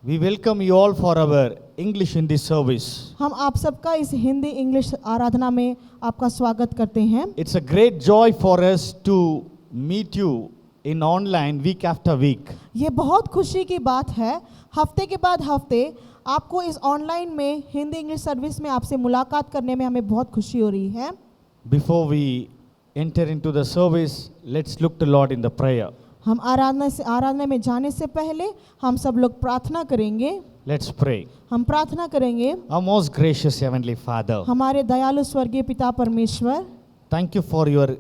We welcome you all for our English Hindi service. हम आप सबका इस हिंदी इंग्लिश आराधना में आपका स्वागत करते हैं। It's a great joy for us to meet you in online week after week. ये बहुत खुशी की बात है, हफ्ते के बाद हफ्ते आपको इस ऑनलाइन में हिंदी इंग्लिश सर्विस में आपसे मुलाकात करने में हमें बहुत खुशी हो रही है। Before we enter into the service, let's look to Lord in the prayer. हम आराधना में जाने से पहले हम सब लोग प्रार्थना करेंगे। Let's pray. हम प्रार्थना करेंगे। Our most gracious Heavenly Father, हमारे दयालु स्वर्गीय पिता परमेश्वर, thank you for your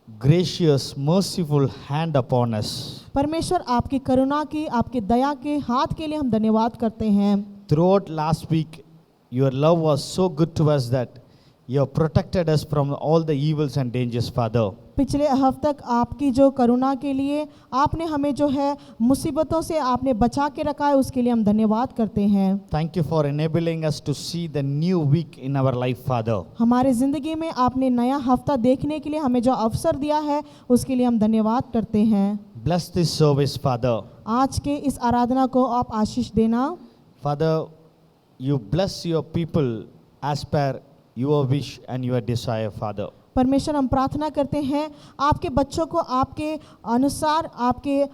gracious, merciful hand upon us. परमेश्वर आपकी करुणा की, आपकी दया के हाथ के लिए हम धन्यवाद करते हैं। Throughout last week, your love was so good to us that you have protected us from all the evils and dangers, Father. पिछले हफ्ते तक आपकी जो करुणा के लिए आपने हमें जो है मुसीबतों से आपने बचा के रखा है, उसके लिए हम धन्यवाद करते हैं। Thank you for enabling us to see the new week in our life, Father. हमारे ज़िंदगी में आपने नया हफ्ता देखने के लिए हमें जो अवसर दिया है, उसके लिए हम धन्यवाद करते हैं। Bless this service, Father. आज के इस आराधना को आप आशीष देना। Father, you bless your people as per your wish and your desire, Father. परमेश्वर हम प्रार्थना करते हैं आपके बच्चों को आपके अनुसार, आपके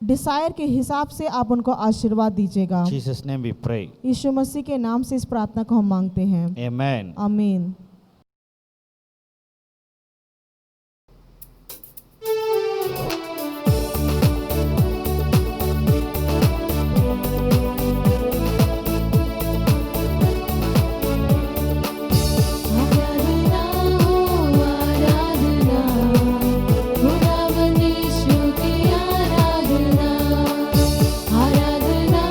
डिसायर के हिसाब से आप उनको आशीर्वाद दीजिएगा। In Jesus' name we pray. यीशु मसीह के नाम से इस प्रार्थना को हम मांगते हैं। Amen. आमीन। आराधना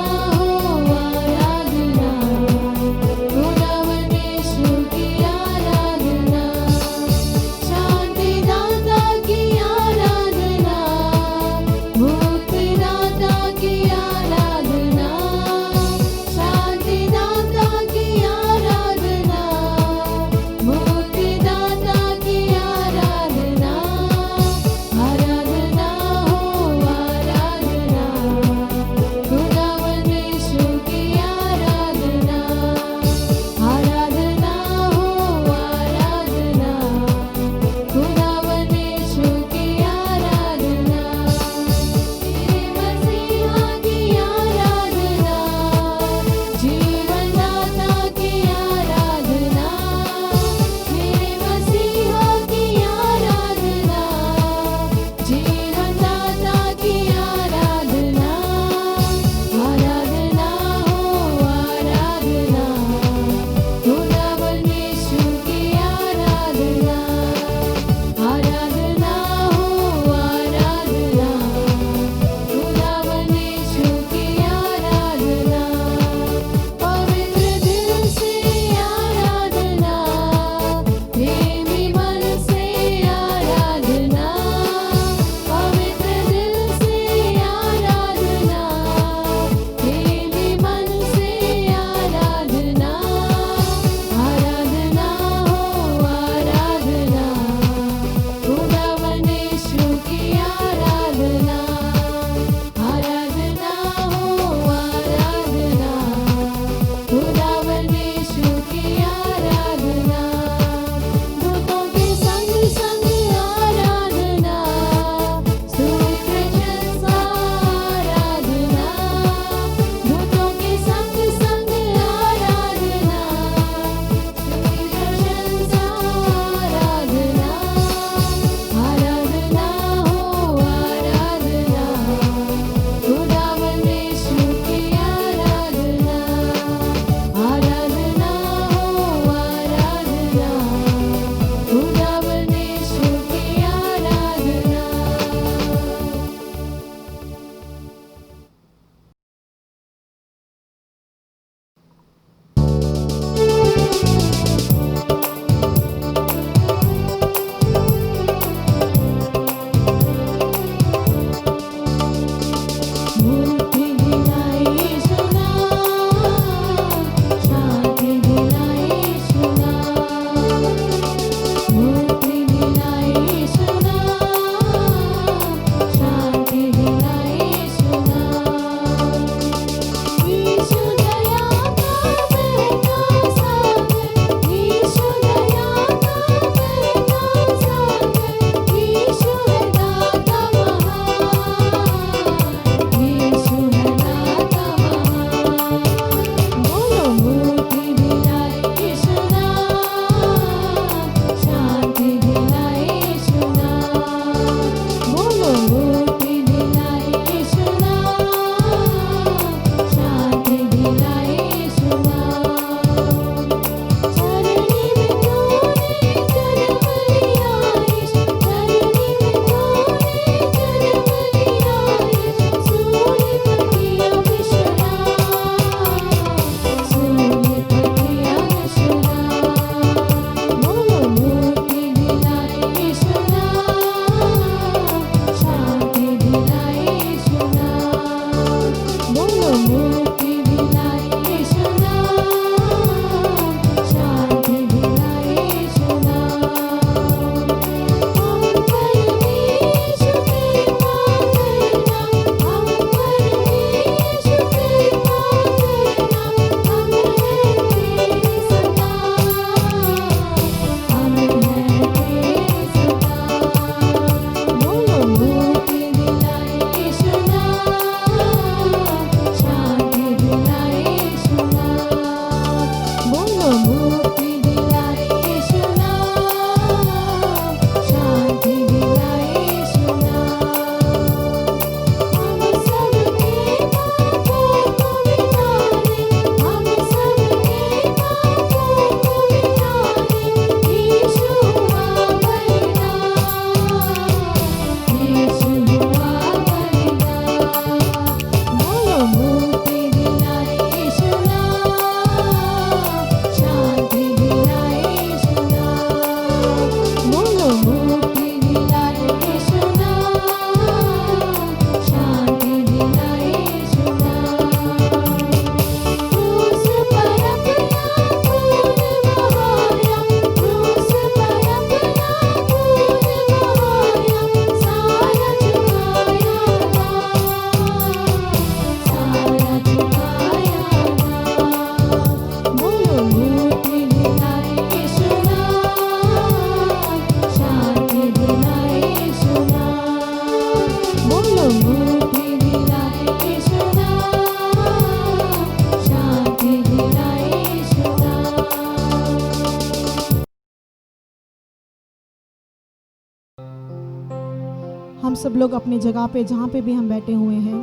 हम सब लोग अपनी जगह पे जहाँ पे भी हम बैठे हुए हैं,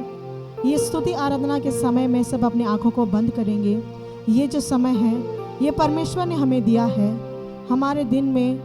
ये स्तुति आराधना के समय में सब अपनी आँखों को बंद करेंगे। ये जो समय है ये परमेश्वर ने हमें दिया है। हमारे दिन में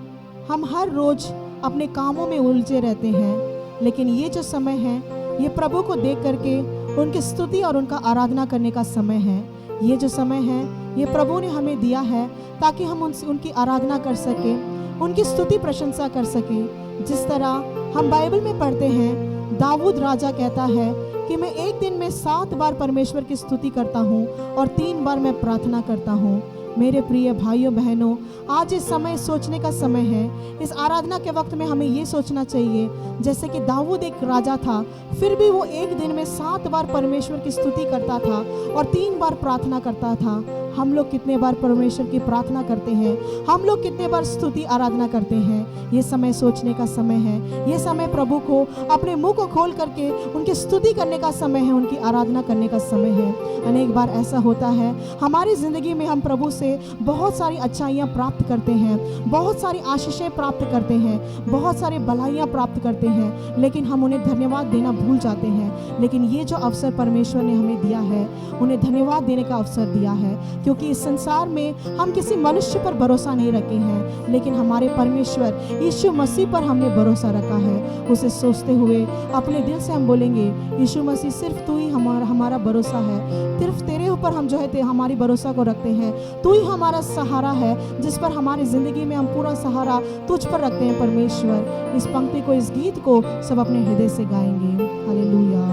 हम हर रोज़ अपने कामों में उलझे रहते हैं, लेकिन ये जो समय है ये प्रभु को देख करके उनकी स्तुति और उनका आराधना करने का समय है। ये जो समय है ये प्रभु ने हमें दिया है ताकि हम उनकी आराधना कर सकें, उनकी स्तुति प्रशंसा कर सकें। जिस तरह हम बाइबल में पढ़ते हैं, दाऊद राजा कहता है कि मैं एक दिन में 7 बार परमेश्वर की स्तुति करता हूँ और 3 बार मैं प्रार्थना करता हूँ। मेरे प्रिय भाइयों बहनों, आज इस समय सोचने का समय है। इस आराधना के वक्त में हमें ये सोचना चाहिए, जैसे कि दाऊद एक राजा था, फिर भी वो एक दिन में 7 बार परमेश्वर की स्तुति करता था और 3 बार प्रार्थना करता था। हम लोग कितने बार परमेश्वर की प्रार्थना करते हैं, हम लोग कितने बार स्तुति आराधना करते हैं? ये समय सोचने का समय है। ये समय प्रभु को अपने मुंह को खोल करके उनकी स्तुति करने का समय है, उनकी आराधना करने का समय है। अनेक बार ऐसा होता है हमारी ज़िंदगी में, हम प्रभु से बहुत सारी अच्छाइयाँ प्राप्त करते हैं, बहुत सारी आशीषें प्राप्त करते हैं, बहुत सारी भलाइयाँ प्राप्त करते हैं, लेकिन हम उन्हें धन्यवाद देना भूल जाते हैं। लेकिन ये जो अवसर परमेश्वर ने हमें दिया है, उन्हें धन्यवाद देने का अवसर दिया है, क्योंकि इस संसार में हम किसी मनुष्य पर भरोसा नहीं रखे हैं, लेकिन हमारे परमेश्वर यीशु मसीह पर हमने भरोसा रखा है। उसे सोचते हुए अपने दिल से हम बोलेंगे, यीशु मसीह सिर्फ तू ही हमारा भरोसा है, सिर्फ तेरे ऊपर हम जो है हमारी भरोसा को रखते हैं। तू ही हमारा सहारा है, जिस पर हमारी ज़िंदगी में हम पूरा सहारा तुझ पर रखते हैं परमेश्वर। इस पंक्ति को, इस गीत को सब अपने हृदय से गाएंगे। हालेलुया।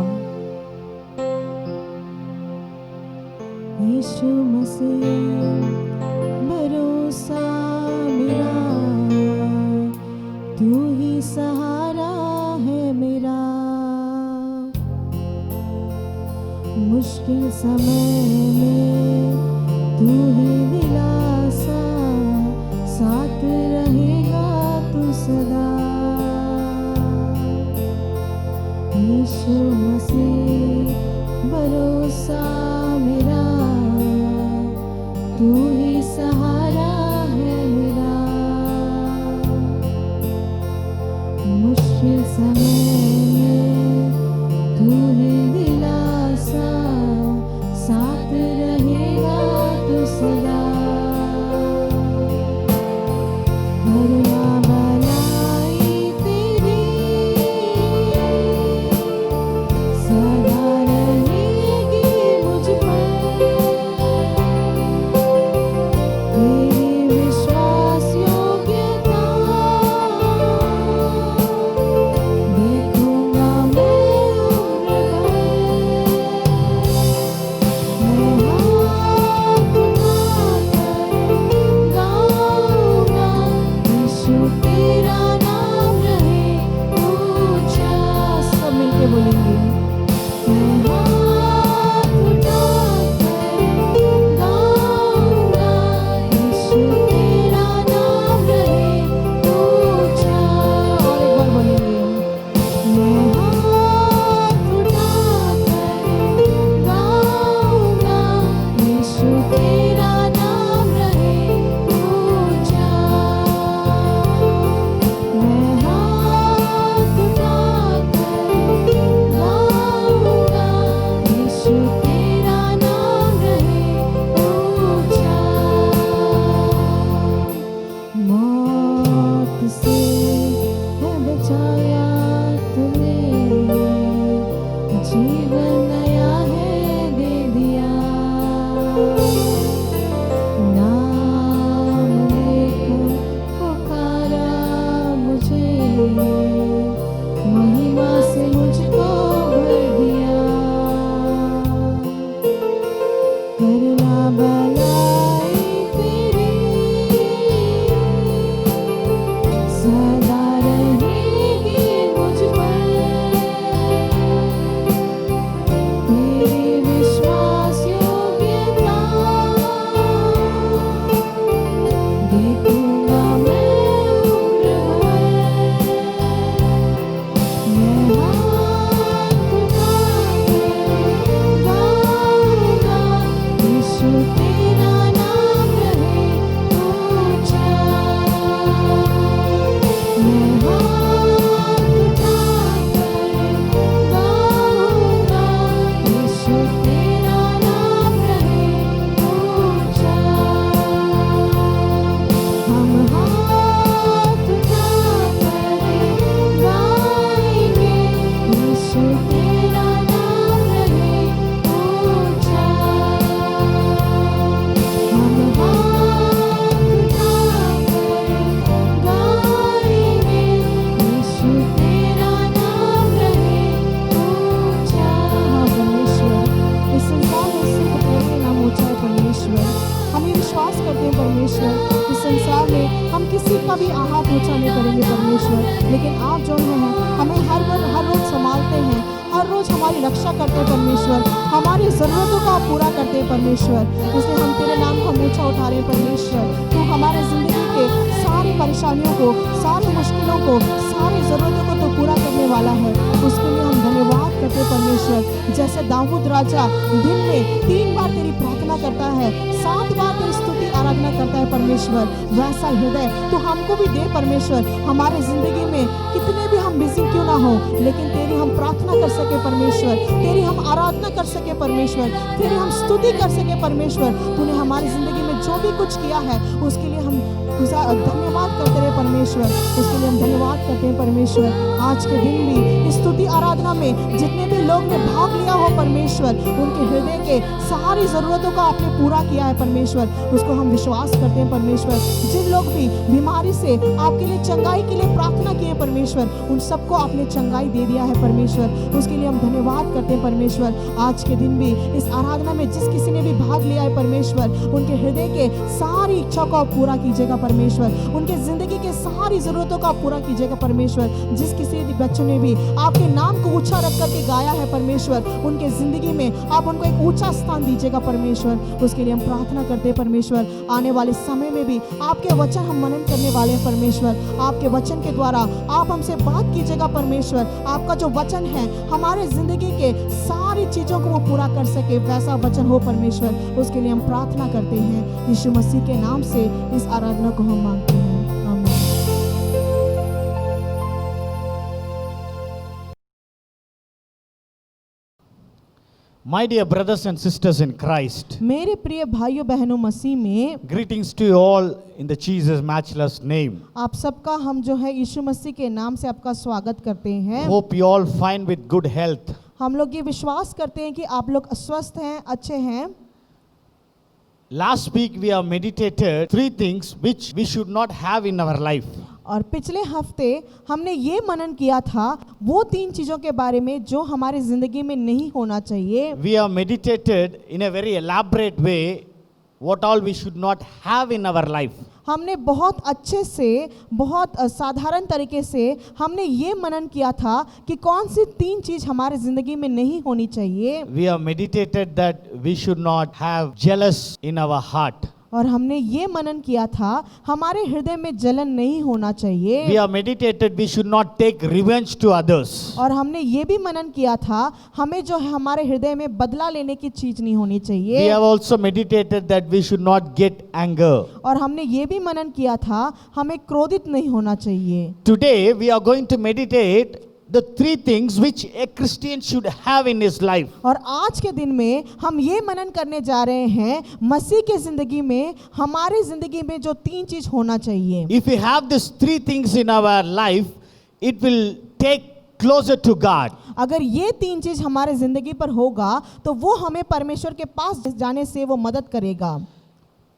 यीशु मसीह भरोसा मेरा, तू ही सहारा है मेरा। मुश्किल समय में तू ही दिलासा, साथ रहेगा तू सदा। यीशु मसीह भरोसा मेरा, तू ही सहारा है मेरा। मुश्किल समय में तू ही दिलासा, साथ रहेगा तू सदा। भरवा भलाई तेरी सदा रहेगी मुझ पर, तेरी विश्वास योग्यता देख हर रोज हमारी रक्षा करते हैं परमेश्वर, हमारी ज़रूरतों को आप पूरा करते हैं परमेश्वर। इसलिए हम तेरे नाम को हम ऊँचा उठा रहे हैं परमेश्वर। तू हमारे ज़िंदगी के सारी परेशानियों को, सारी मुश्किलों को, सारी ज़रूरतों को तो पूरा करने वाला है। उसके लिए हम धन्यवाद करते हैं परमेश्वर। जैसे दाऊद राजा दिन में 3 बार तेरी प्रार्थना करता है, 7 बार तेरी स्तुति आराधना करता है परमेश्वर, वैसा हृदय तो हमको भी दे परमेश्वर। हमारे ज़िंदगी में कितने भी हम बिजी क्यों ना हो, लेकिन तेरी हम प्रार्थना कर सके परमेश्वर, तेरी हम आराधना कर सके परमेश्वर, तेरी हम स्तुति कर सके परमेश्वर। तूने हमारी ज़िंदगी में जो भी कुछ किया है उसके लिए हम धन्यवाद करते रहे परमेश्वर। उसके लिए हम धन्यवाद करते हैं परमेश्वर। आज के दिन भी इस स्तुति आराधना में जितने भी लोग ने भाग लिया हो परमेश्वर, उनके हृदय के सारी ज़रूरतों को आपने पूरा किया है परमेश्वर, उसको हम विश्वास करते हैं परमेश्वर। जिन लोग भी बीमारी से आपके लिए चंगाई के लिए प्रार्थना किए परमेश्वर, उन सबको आपने चंगाई दे दिया है परमेश्वर। उसके लिए हम धन्यवाद करते हैं परमेश्वर। आज के दिन भी इस आराधना में जिस किसी ने भी भाग लिया है परमेश्वर, उनके हृदय के सारी इच्छा को आप पूरा कीजिएगा परमेश्वर, उनके ज़िंदगी के सारी ज़रूरतों को आप पूरा कीजिएगा परमेश्वर। जिस किसी बच्चों ने भी आपके नाम को ऊंचा रख करके गाया है परमेश्वर, उनके ज़िंदगी में आप उनको एक ऊंचा स्थान दीजिएगा परमेश्वर। उसके लिए हम प्रार्थना करते हैं परमेश्वर। आने वाले समय में भी आपके वचन हम मनन करने वाले हैं परमेश्वर। आपके वचन के द्वारा आप हमसे बात कीजिएगा परमेश्वर। आपका जो वचन है हमारे ज़िंदगी के सारी चीज़ों को वो पूरा कर सके, वैसा वचन हो परमेश्वर। उसके लिए हम प्रार्थना करते हैं यीशु मसीह के नाम से इस आराधना को हम मांगते हैं, आमीन। My dear brothers and sisters in Christ, मेरे प्रिय भाइयों बहनों मसीह में, greetings to you all in the Jesus matchless name. आप सबका हम जो है यीशु मसीह के नाम से आपका स्वागत करते हैं। Hope you all fine with good health. हम लोग ये विश्वास करते हैं कि आप लोग स्वस्थ हैं, अच्छे हैं। Last week we have meditated 3 things which we should not have in our life. और पिछले हफ्ते हमने ये मनन किया था वो 3 चीज़ों के बारे में जो हमारी ज़िंदगी में नहीं होना चाहिए। We have meditated in a very elaborate way what all we should not have in our life. हमने बहुत अच्छे से, बहुत साधारण तरीके से हमने ये मनन किया था कि कौन सी 3 चीज़ हमारे ज़िंदगी में नहीं होनी चाहिए। We have meditated that we should not have jealous in our heart. और हमने ये मनन किया था हमारे हृदय में जलन नहीं होना चाहिए। We have meditated we should not take revenge to others. और हमने ये भी मनन किया था हमें जो है हमारे हृदय में बदला लेने की चीज नहीं होनी We चाहिए। have also meditated that we should not get anger. और हमने ये भी मनन किया था हमें क्रोधित नहीं होना चाहिए। Today we are going to meditate the 3 things which a Christian should have in his life. और आज के दिन में हम ये मनन करने जा रहे हैं मसीह के जिंदगी में, हमारे जिंदगी में जो 3 चीज होना चाहिए। If we have these 3 things in our life, it will take closer to God. अगर ये 3 चीज हमारे जिंदगी पर होगा तो वो हमें परमेश्वर के पास जाने से वो मदद करेगा।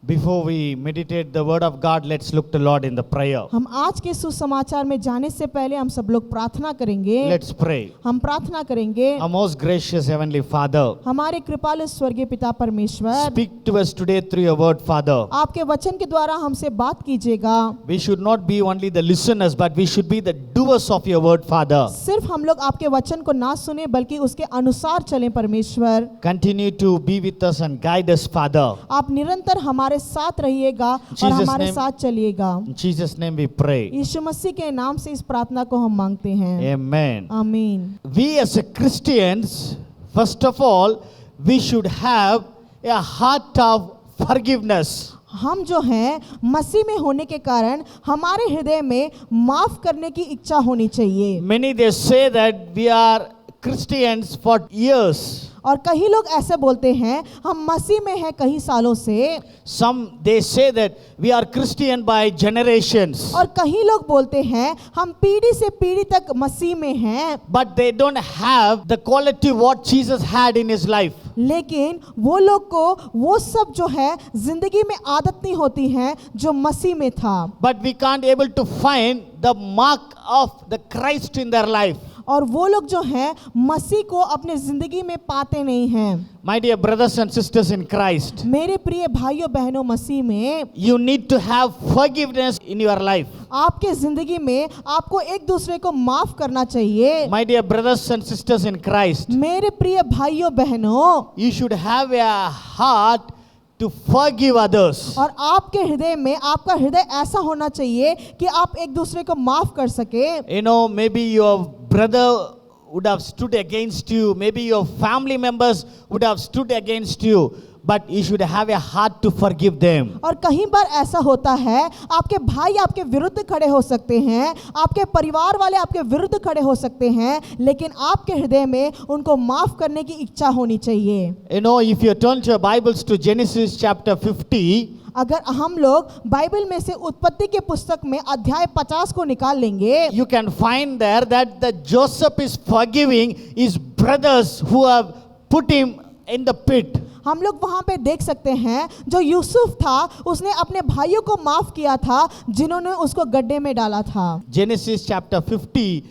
Before we meditate the word of God, let's look to Lord in the prayer. हम आज के सुसमाचार में जाने से पहले हम सब लोग प्रार्थना करेंगे। Let's pray. हम प्रार्थना करेंगे। Our most gracious heavenly Father, हमारे कृपालु स्वर्गीय पिता परमेश्वर, speak to us today through your word, Father. आपके वचन के द्वारा हमसे बात कीजिएगा। We should not be only the listeners, but we should be the doers of your word, Father. सिर्फ हम लोग आपके वचन को ना सुने बल्कि उसके अनुसार चलें परमेश्वर। Continue to be with us and guide us, Father. आप निरंतर हमारे साथ रहिएगा और Jesus हमारे name- साथ चलिएगा। In Jesus' name we pray. यीशु मसीह के नाम से इस प्रार्थना को हम मांगते हैं, Amen. आमीन। We as a Christians, first of all, we should have a heart of forgiveness. हम जो हैं मसीह में होने के कारण हमारे हृदय में माफ करने की इच्छा होनी चाहिए। Many they say that we are Christians for years. और कई लोग ऐसे बोलते हैं हम मसीह में हैं कई सालों से। Some they say that we are Christian by generations. और कई लोग बोलते हैं हम पीढ़ी से पीढ़ी तक मसीह में हैं, But they don't have the quality what Jesus had in his life. लेकिन वो लोग को वो सब जो है जिंदगी में आदत नहीं होती है जो मसीह में था। But we can't able to find the mark of the Christ in their life. और वो लोग जो हैं मसीह को अपने जिंदगी में पाते नहीं हैं। My dear brothers and sisters in Christ, मेरे प्रिय भाइयों बहनों मसीह में, you need to have forgiveness in your life. आपके जिंदगी में आपको एक दूसरे को माफ करना चाहिए। My dear brothers and sisters in Christ, मेरे प्रिय भाइयों बहनों, you should have a heart to forgive others. और आपके हृदय में आपका हृदय ऐसा होना चाहिए कि आप एक दूसरे को माफ कर सके। You know, maybe your brother would have stood against you, maybe your family members would have stood against you, but you should have a heart to forgive them. और कहीं बार ऐसा होता है, आपके भाई आपके विरुद्ध खड़े हो सकते हैं, आपके परिवार वाले आपके विरुद्ध खड़े हो सकते हैं, लेकिन आपके हृदय में उनको माफ करने की इच्छा होनी चाहिए। You know, if you turn your Bibles to Genesis chapter 50, अगर हम लोग बाइबल में से उत्पत्ति के पुस्तक में अध्याय 50 को निकाल लेंगे, you can find there that the Joseph is forgiving his brothers who have put him in the pit. हम लोग वहां पे देख सकते हैं जो यूसुफ था उसने अपने भाइयों को माफ किया था जिन्होंने उसको गड्ढे में डाला था। Genesis chapter 50,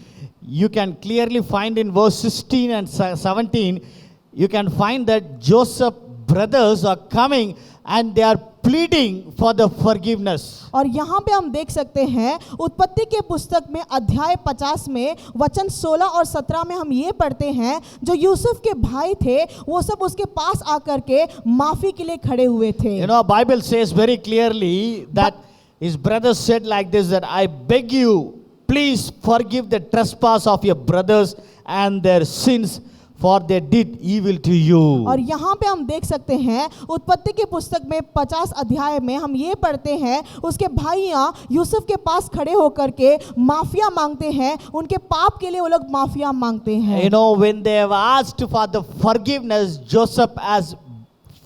you can clearly find in verse 16 and 17, you can find that Joseph's brothers are coming and they are pleading for the forgiveness. और यहाँ पे हम देख सकते हैं उत्पत्ति के पुस्तक में अध्याय 50 में वचन 16 और 17 में हम ये पढ़ते हैं, जो यूसुफ के भाई थे वो सब उसके पास आकर के माफी के लिए खड़े हुए थे। You know, Bible says very clearly that his brothers said like this, that I beg you, please forgive the trespass of your brothers and their sins, for they did evil to you. और यहाँ पे हम देख सकते हैं उत्पत्ति की पुस्तक में 50 अध्याय में हम ये पढ़ते हैं, उसके भाइयाँ यूसुफ के पास खड़े होकर के माफिया मांगते हैं, उनके पाप के लिए वो लोग माफिया मांगते हैं। You know, when they have asked for the forgiveness, Joseph has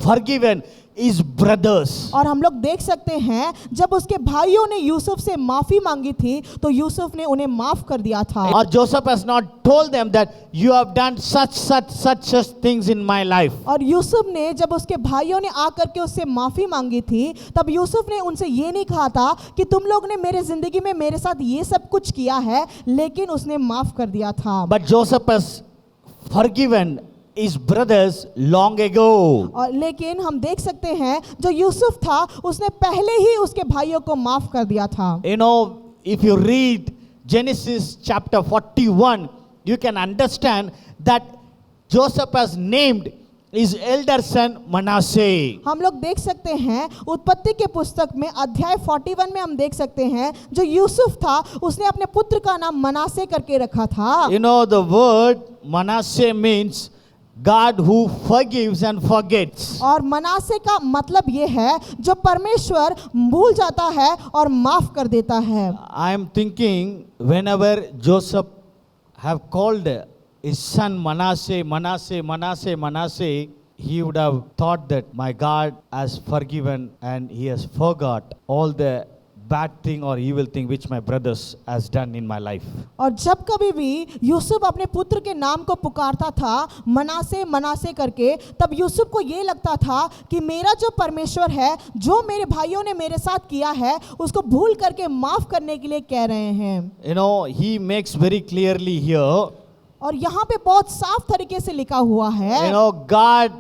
forgiven his brothers. और हम लोग देख सकते हैं जब उसके भाइयों ने यूसुफ से माफी मांगी थी तो यूसुफ ने उन्हें माफ कर दिया था। Or Joseph has not told them that you have done such things in my life. और यूसुफ ने जब उसके भाइयों ने आकर के उससे माफी मांगी थी तब यूसुफ ने उनसे ये नहीं कहा था कि तुम लोग ने मेरे जिंदगी में मेरे साथ ये सब कुछ किया है, लेकिन उसने माफ कर दिया था। But Joseph has forgiven his brothers long ago. और लेकिन हम देख सकते हैं जो यूसुफ था उसने पहले ही उसके भाइयों को माफ कर दिया था। You know, if you read Genesis chapter 41, you can understand that Joseph has named his elder son Manasseh. हम लोग देख सकते हैं उत्पत्ति के पुस्तक में अध्याय 41 में हम देख सकते हैं जो यूसुफ था उसने अपने पुत्र का नाम मनासे करके रखा था। You know, the word Manasseh means God who forgives and forgets. और मनासे का मतलब ये है जो परमेश्वर भूल जाता है और माफ कर देता है। I am thinking whenever Joseph have called his son Manasseh, he would have thought that my God has forgiven and he has forgot all the bad thing or evil thing which my brothers has done in my life. और जब कभी भी यूसुफ अपने पुत्र के नाम को पुकारता था मनासे करके, तब यूसुफ को ये लगता था कि मेरा जो परमेश्वर है, जो मेरे भाइयों ने मेरे साथ किया है, उसको भूल करके माफ करने के लिए कह रहे हैं। You know, he makes very clearly here, और यहाँ पे बहुत साफ तरीके से लिखा हुआ है, you know, God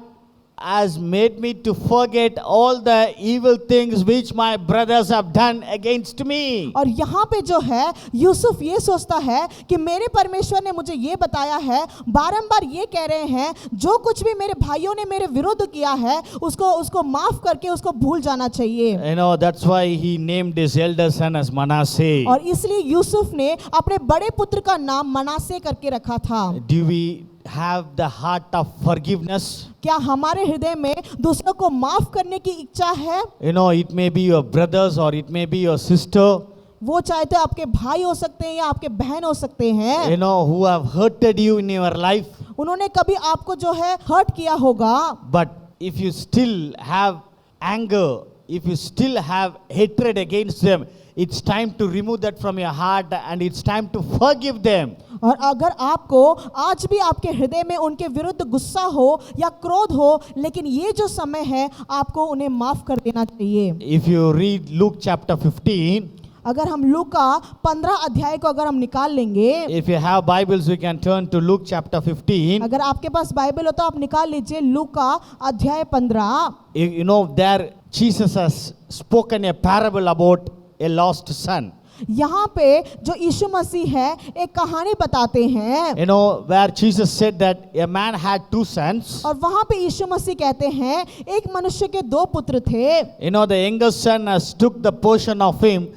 has made me to forget all the evil things which my brothers have done against me. और यहाँ पे जो है यूसुफ ये सोचता है कि मेरे परमेश्वर ने मुझे ये बताया है, बारंबार ये कह रहे हैं जो कुछ भी मेरे भाइयों ने मेरे विरुद्ध किया है उसको माफ करके उसको भूल जाना चाहिए। You know, that's why he named his elder son as Manasseh. और इसलिए यूसुफ ने अपने बड़े पुत्र का नाम मनासे करके रखा था। Do we have the heart of forgiveness? क्या हमारे हृदय में दूसरों को माफ करने की इच्छा है? You know, it may be your brothers or it may be your sister, वो चाहे तो आपके भाई हो सकते हैं या आपके बहन हो सकते हैं, you know, who have hurted you in your life. उन्होंने कभी आपको जो है हर्ट किया होगा। But if you still have anger, if you still have hatred against them, it's time to remove that from your heart and it's time to forgive them. और अगर आपको आज भी आपके हृदय में उनके विरुद्ध गुस्सा हो या क्रोध हो, लेकिन ये जो समय है आपको उन्हें माफ कर देना चाहिए। If you read Luke chapter 15, अगर हम लूका 15 अध्याय को अगर हम निकाल लेंगे, If you have Bibles, we can turn to Luke chapter 15. अगर आपके पास बाइबल हो तो आप निकाल लीजिए लूका अध्याय 15। You know, there Jesus has spoken a parable about a lost son. यहाँ पे जो यीशु मसीह है एक कहानी बताते हैं, You know, where Jesus said that a man had two sons. और वहाँ पे यीशु मसीह कहते हैं एक मनुष्य के 2 पुत्र थे। You know, the younger son has took the portion of him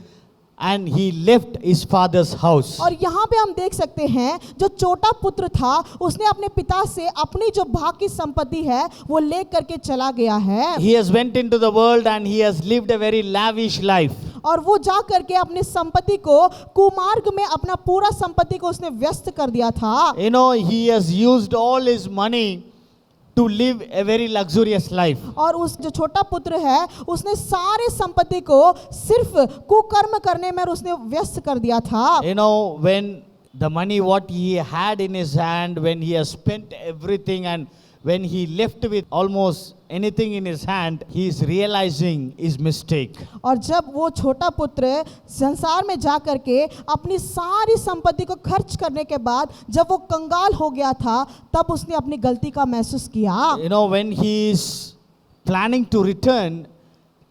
and he left his father's house. और यहाँ पे हम देख सकते हैं जो छोटा पुत्र था उसने अपने पिता से अपनी जो भाग की संपत्ति है वो ले करके चला गया है, He has went into the world and he has lived a very lavish life. और वो जा करके अपनी संपत्ति को कुमार्ग में अपना पूरा संपत्ति को उसने व्यस्त कर दिया था। You know, he has used all his money to live a very luxurious life. और उस जो छोटा पुत्र है उसने सारे संपत्ति को सिर्फ कुकर्म करने में उसने व्यस्त कर दिया था। You know, when the money what he had in his hand, when he has spent everything and when he left with almost anything in his hand, he is realizing his mistake. और जब वो छोटा पुत्र संसार में जा करके अपनी सारी संपत्ति को खर्च करने के बाद जब वो कंगाल हो गया था तब उसने अपनी गलती का महसूस किया। You know, when he is planning to return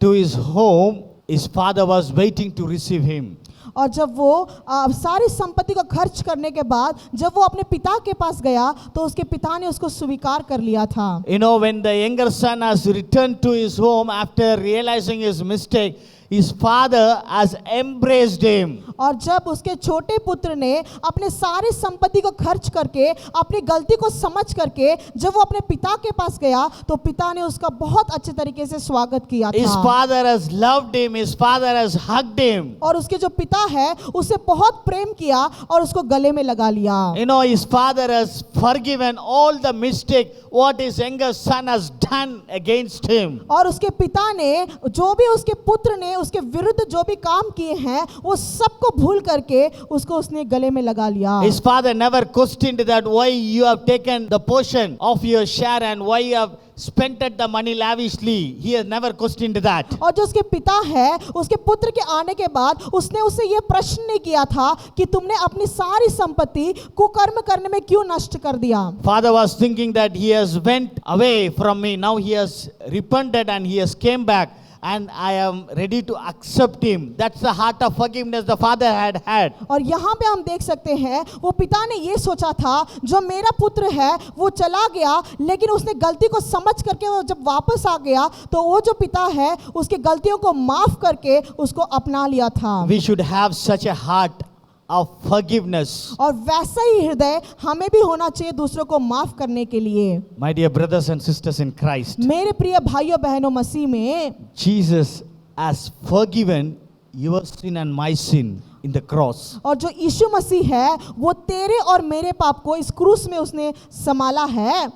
to his home, his father was waiting to receive him. और जब वो सारी संपत्ति को खर्च करने के बाद जब वो अपने पिता के पास गया तो उसके पिता ने उसको स्वीकार कर लिया था। You know, when the younger son has returned to his home after realizing his mistake, his father has embraced him. और जब उसके छोटे पुत्र ने अपने सारी संपत्ति को खर्च करके अपनी गलती को समझ करके जब वो अपने पिता के पास गया तो पिता ने उसका बहुत अच्छे तरीके से स्वागत किया His था। father has loved him, his father has hugged him. और उसके जो पिता है उसे बहुत प्रेम किया और उसको गले में लगा लिया। You know, his father has forgiven all the mistake what his younger son has done against him. और उसके पिता ने जो भी उसके पुत्र ने उसके विरुद्ध जो भी काम किए हैं वो सबको भूल करके उसको उसने गले में लगा लिया। His father never questioned that why you have taken the portion of your share and why you have spent the money lavishly. He has never questioned that. और जो उसके पिता है उसके पुत्र के आने के बाद उसने उससे ये प्रश्न नहीं किया था कि तुमने अपनी सारी संपत्ति कुकर्म करने में क्यों नष्ट कर दिया। Father was thinking that he has went away from me. Now he has repented and he has came back. And I am ready to accept him. That's the heart of forgiveness the father had. और यहाँ पे हम देख सकते हैं वो पिता ने ये सोचा था जो मेरा पुत्र है वो चला गया लेकिन उसने गलती को समझ करके वो जब वापस आ गया तो वो जो पिता है उसके गलतियों को माफ करके उसको अपना लिया था। We should have such a heart of forgiveness. और वैसा ही हृदय हमें भी होना चाहिए दूसरों को माफ करने के लिए। My dear brothers and sisters in Christ, मेरे प्रिय भाइयों बहनों मसीह में Jesus has forgiven your sin and my sin in the cross. और जो यीशु मसीह है वो तेरे और मेरे पाप को इस क्रूस में उसने संभाला है।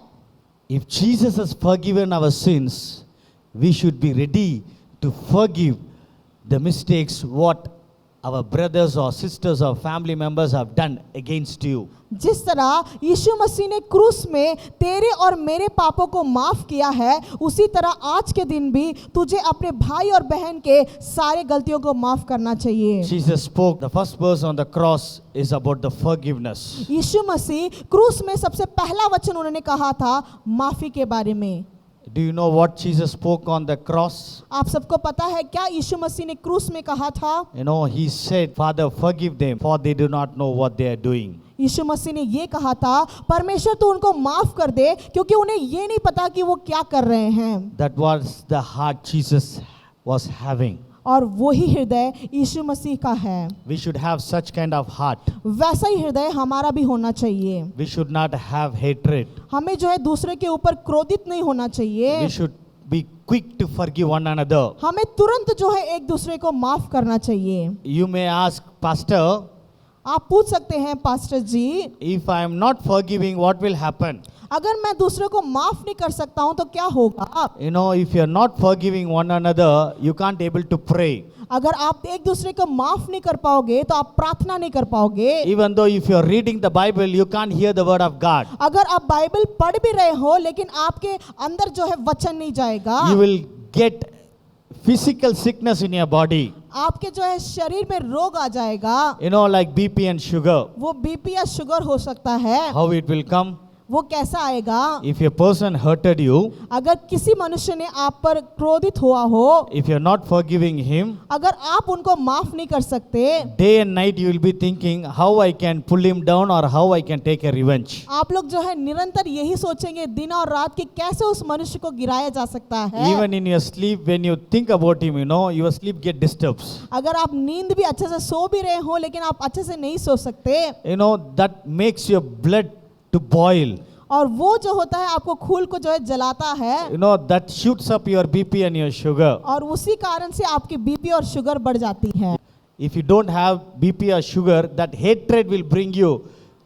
If Jesus has forgiven our sins, we should be ready to forgive the mistakes what our brothers or sisters or family members have done against you. जिस तरह यीशु मसीह ने क्रूस में तेरे और मेरे पापों को माफ किया है उसी तरह आज के दिन भी तुझे अपने भाई और बहन के सारे गलतियों को माफ करना चाहिए। Jesus spoke, the first verse on the cross is about the forgiveness. यीशु मसीह क्रूस में सबसे पहला वचन उन्होंने कहा था माफी के बारे में। Do you know what Jesus spoke on the cross? आप सबको पता है क्या यीशु मसीह ने क्रूस में कहा था? You know, he said, Father, forgive them, for they do not know what they are doing. यीशु मसीह ने ये कहा था परमेश्वर तू उनको माफ कर दे क्योंकि उन्हें ये नहीं पता कि वो क्या कर रहे हैं। That was the heart Jesus was having. और वही हृदय यीशु मसीह का है। We should have such kind of heart. वैसा ही हृदय हमारा भी होना चाहिए। We should not have hatred. हमें जो है दूसरे के ऊपर क्रोधित नहीं होना चाहिए। We should be quick to forgive one another. हमें तुरंत जो है एक दूसरे को माफ करना चाहिए। You may ask, Pastor, आप पूछ सकते हैं pastor ji, if I am not forgiving, what will happen? अगर मैं दूसरे को माफ नहीं कर सकता हूं तो क्या होगा? You know, if you are not forgiving one another, you can't able to pray. अगर आप एक दूसरे को माफ नहीं कर पाओगे तो आप प्रार्थना नहीं कर पाओगे। Even though if you are reading the Bible, you can't hear the word of God. अगर आप बाइबल पढ़ भी रहे हो लेकिन आपके अंदर जो है वचन नहीं जाएगा, You will get physical sickness in your body. आपके जो है शरीर में रोग आ जाएगा। You know, like BP and sugar. वो बीपी या शुगर हो सकता है। How it will come? वो कैसा आएगा? If a person hurted you, अगर किसी मनुष्य ने आप पर क्रोधित हुआ हो, if you're not forgiving him, अगर आप उनको माफ नहीं कर सकते, day and night you will be thinking how I can pull him down or how I can take a revenge. आप लोग जो है निरंतर यही सोचेंगे दिन और रात कि कैसे उस मनुष्य को गिराया जा सकता है। Even in your sleep, when you think about him, you know, your sleep get disturbed. अगर आप नींद भी अच्छे से सो भी रहे हो लेकिन आप अच्छे से नहीं सो सकते, You know, that makes your blood to boil. और वो जो होता है आपको खून को जो है जलाता है, You know, that shoots up your BP and your sugar. और उसी कारण से आपकी बीपी और शुगर बढ़ जाती है। If you don't have BP or sugar, that hatred will bring you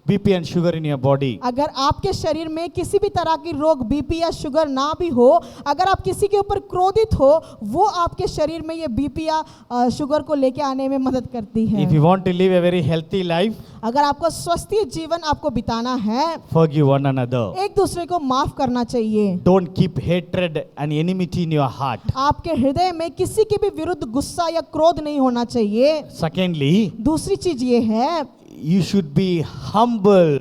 BP and sugar in your body. अगर आपके शरीर में किसी भी तरह की रोग बीपी या शुगर ना भी हो, अगर आप किसी के ऊपर क्रोधित हो, वो आपके शरीर में ये बीपी या शुगर को लेके आने में मदद करती है। If you want to live a very healthy life, अगर आपको स्वस्थ जीवन आपको बिताना है, forgive one another. एक दूसरे को माफ करना चाहिए। Don't keep hatred and enmity in your heart. आपके हृदय में किसी के भी विरुद्ध गुस्सा या क्रोध नहीं होना चाहिए। Secondly, दूसरी चीज ये है, you should be humble.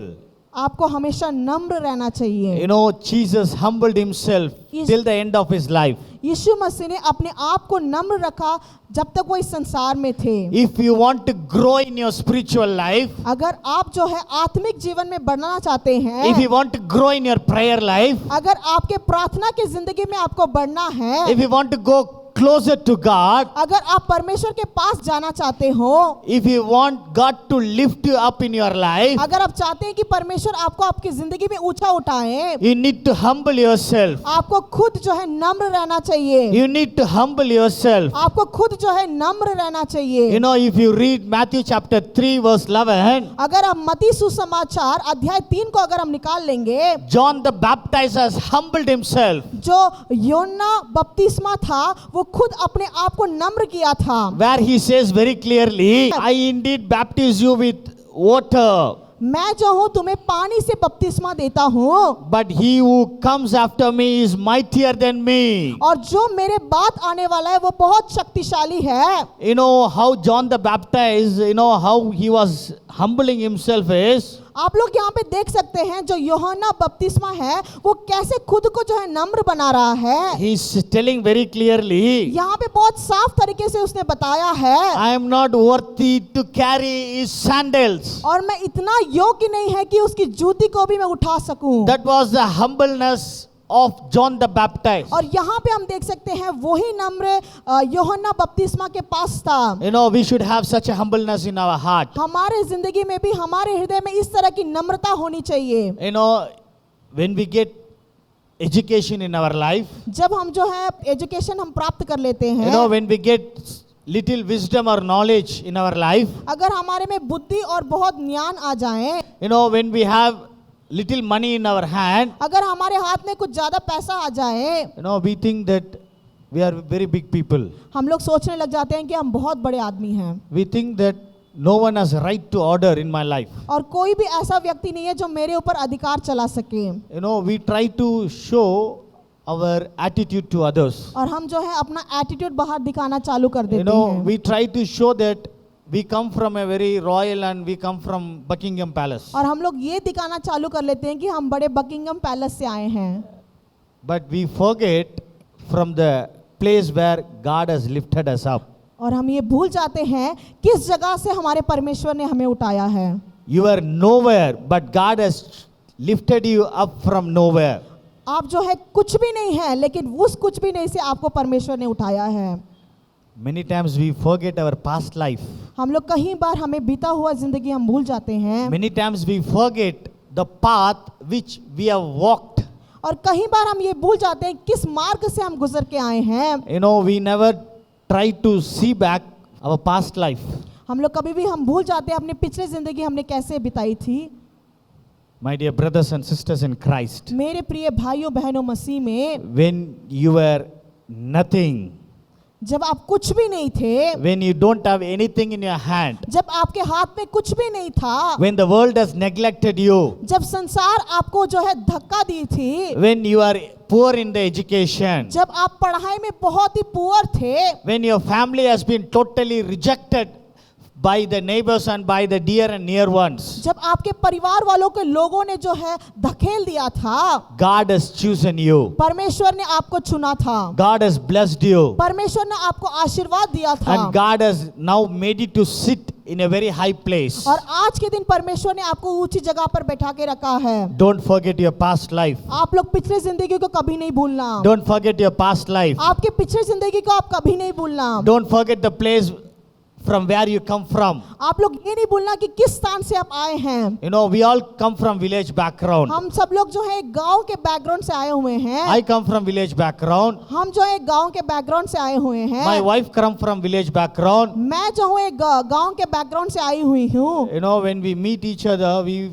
आपको हमेशा नम्र रहना चाहिए। You know, Jesus humbled himself Yes. till the end of his life. यीशु मसीह ने अपने आप को नम्र रखा जब तक वो इस संसार में थे। If you want to grow in your spiritual life, अगर आप जो है आत्मिक जीवन में बढ़ना चाहते हैं, if you want to grow in your prayer life, अगर आपके प्रार्थना की जिंदगी में आपको बढ़ना है, if you want to go closer to God, अगर आप परमेश्वर के पास जाना चाहते हो, if you want God to lift you up in your life, अगर आप चाहते हैं कि परमेश्वर आपको आपकी जिंदगी में ऊंचा उठाए, you need to humble yourself. आपको खुद जो है नम्र रहना चाहिए। You need to humble yourself. आपको खुद जो है नम्र रहना चाहिए। You know, if you read Matthew chapter 3 verse 11, अगर हम मत्ती सुसमाचार अध्याय 3 को अगर हम निकाल लेंगे, John the Baptizer humbled himself, जो योना बपतिस्मा था वो खुद अपने आप को नम्र किया था, where he says very clearly, I indeed baptize you with water, मैं जो हूँ तुम्हें पानी से बपतिस्मा देता हूँ, but he who comes after me is mightier than me. और जो मेरे बाद आने वाला है वो बहुत शक्तिशाली है। You know how John the Baptizer, you know how he was humbling himself is, आप लोग यहाँ पे देख सकते हैं जो यूहन्ना बपतिस्मा है वो कैसे खुद को जो है नम्र बना रहा है। he is telling very clearly, यहाँ पे बहुत साफ तरीके से उसने बताया है, I am not worthy to carry his sandals. और मैं इतना योग्य नहीं है कि उसकी जूती को भी मैं उठा सकूं। That was the humbleness of John the Baptist. और यहाँ पे हम देख सकते हैं वही नम्र यूहन्ना बपतिस्मा के पास था। You know, we should have such a humbleness in our heart. हमारे जिंदगी में भी हमारे हृदय में इस तरह की नम्रता होनी चाहिए। You know, when we get education in our life, जब हम जो है एजुकेशन हम प्राप्त कर लेते you हैं, know, when we get little wisdom or knowledge in our life, अगर हमारे में बुद्धि और बहुत ज्ञान आ जाए, you know, when we have little money in our hand, अगर हमारे हाथ में कुछ ज्यादा पैसा आ जाए, you know, we think that we are very big people. हम लोग सोचने लग जाते हैं कि हम बहुत बड़े आदमी हैं, We think that no one has right to order in my life. और कोई भी ऐसा व्यक्ति नहीं है जो मेरे ऊपर अधिकार चला सके। You know, we try to show our attitude to others. और हम जो है अपना एटीट्यूड बाहर दिखाना चालू कर You देते know, हैं। we try to show that we come from a very royal and we come from Buckingham Palace. और हम लोग ये दिखाना चालू कर लेते हैं कि हम बड़े बकिंगम पैलेस से आए हैं, But we forget from the place where God has lifted us up. और हम ये भूल जाते हैं किस जगह से हमारे परमेश्वर ने हमें उठाया है। You are nowhere, but God has lifted you up from nowhere. आप जो है कुछ भी नहीं है, लेकिन उस कुछ भी नहीं से आपको परमेश्वर ने उठाया है। Many times we forget our past life. हम लोग कई बार हमें बीता हुआ जिंदगी हम भूल जाते हैं, Many times we forget the path which we have walked. और कई बार हम ये भूल जाते हैं किस मार्ग से हम गुजर के आए हैं। You know, we never try to see back our past life. हम लोग कभी भी हम भूल जाते हैं अपनी पिछली जिंदगी हमने कैसे बिताई थी। My dear brothers and sisters in Christ, मेरे प्रिय भाइयों बहनों मसीह में, when you were nothing, जब आप कुछ भी नहीं थे, when you don't have anything in your hand, जब आपके हाथ में कुछ भी नहीं था, when the world has neglected you, जब संसार आपको जो है धक्का दी थी, when you are poor in the education, जब आप पढ़ाई में बहुत ही पुअर थे, when your family has been totally rejected by the neighbors and by the dear and near ones, जब आपके परिवार वालों के लोगों ने जो है धकेल दिया था, God has chosen you. परमेश्वर ने आपको चुना था, God has blessed you. परमेश्वर ने आपको आशीर्वाद दिया था, And God has now made you to sit in a very high place. और आज के दिन परमेश्वर ने आपको ऊंची जगह पर बैठा के रखा है। Don't forget your past life. आप लोग पिछले जिंदगी को कभी नहीं भूलना, Don't forget your past life. आपके पिछले जिंदगी को आप कभी नहीं भूलना, Don't forget the place from where you come from. आप लोग ये नहीं भूलना कि किस स्थान से आप आए हैं। You know, we all come from village background. हम सब लोग जो है गांव के बैकग्राउंड से आए हुए हैं, I come from village background. हम जो है गांव के बैकग्राउंड से आए हुए हैं, My wife come from village background. मैं जो हूँ एक गांव के बैकग्राउंड से आई हुई हूँ। You know, when we meet each other, we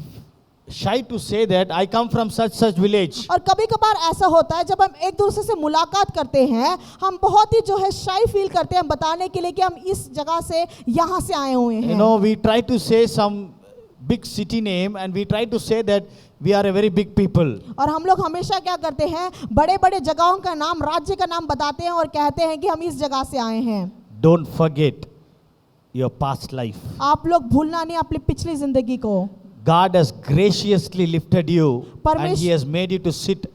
shy to say that I come from such village. और कभी कभार ऐसा होता है जब हम एक दूसरे से मुलाकात करते हैं, हम बहुत ही जो है शाई फील करते हैं बताने के लिए कि हम इस जगह से यहाँ से आए हुए You हैं। know, we try to say some big city name and we try to say that we are a very big people. और हम लोग हमेशा क्या करते हैं, बड़े बड़े जगहों का नाम, राज्य का नाम बताते हैं और कहते हैं कि हम इस जगह से आए हैं। Don't forget your past life. आप लोग भूलना नहीं अपनी पिछली जिंदगी को। God has graciously lifted you and Paramesh- He has made you to sit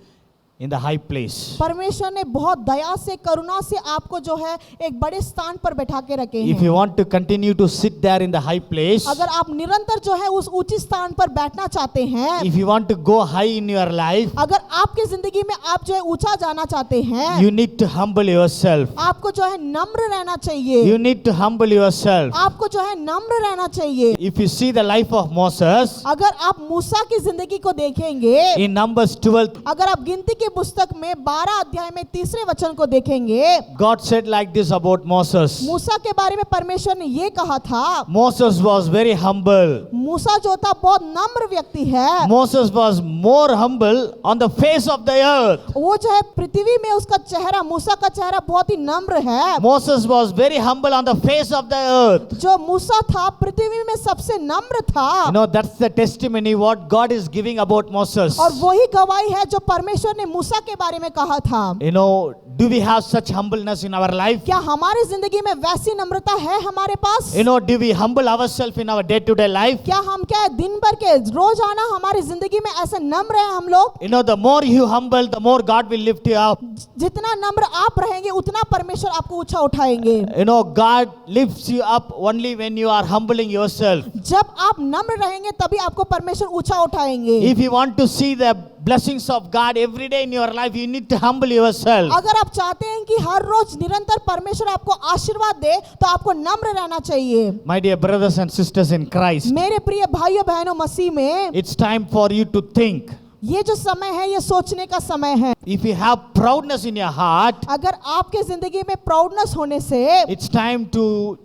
in the high place. परमेश्वर ने बहुत दया से, करुणा से आपको जो है एक बड़े स्थान पर बैठा के रखे If हैं। you want to continue to sit there in the high place, अगर आप निरंतर जो है उस ऊंची स्थान पर बैठना चाहते हैं, if you want to go high in your life, अगर आपकी जिंदगी में आप जो है ऊंचा जाना चाहते हैं, you need to humble yourself. आपको जो है नम्र रहना चाहिए, You need to humble yourself. आपको जो है नम्र रहना चाहिए। If you see the life of Moses अगर आप मूसा की जिंदगी को देखेंगे, in Numbers 12, अगर आप गिनती की पुस्तक में 12 अध्याय में 3रे वचन को देखेंगे, God said like this about Moses. मूसा के बारे में परमेश्वर ने ये कहा था, Moses was very humble. मूसा जो था बहुत नम्र व्यक्ति है। Moses was more humble on the face of the earth. वो जो है पृथ्वी में उसका चेहरा, मूसा का चेहरा बहुत ही नम्र है। Moses was very humble on the face of the earth. जो मूसा था पृथ्वी में सबसे नम्र था। You know, that's the testimony what God is giving about Moses. और वही गवाही है जो परमेश्वर ने मूसा के बारे में कहा था। You know, do we have such humbleness in our life? क्या हमारी जिंदगी में वैसी नम्रता है हमारे पास? You know, do we humble ourselves in our day-to-day life? क्या हम क्या है दिन भर के रोजाना हमारी जिंदगी में ऐसे नम्र हैं हम लोग? You know, the more you humble, the more God will lift you up. जितना नम्र आप रहेंगे उतना परमेश्वर आपको ऊंचा उठाएंगे। You know, God lifts you up only when you are humbling yourself. जब आप नम्र रहेंगे तभी आपको परमेश्वर ऊंचा उठाएंगे। If you want to see the blessings of God every day in your life, you need to humble yourself. अगर आप चाहते हैं कि हर रोज निरंतर परमेश्वर आपको आशीर्वाद दे तो आपको नम्र रहना चाहिए। My dear brothers and sisters in Christ, मेरे प्रिय भाइयों बहनों मसीह में, it's time for you to think. ये जो समय है ये सोचने का समय है। If you have proudness in your heart, अगर आपके जिंदगी में प्राउडनेस होने से it's time to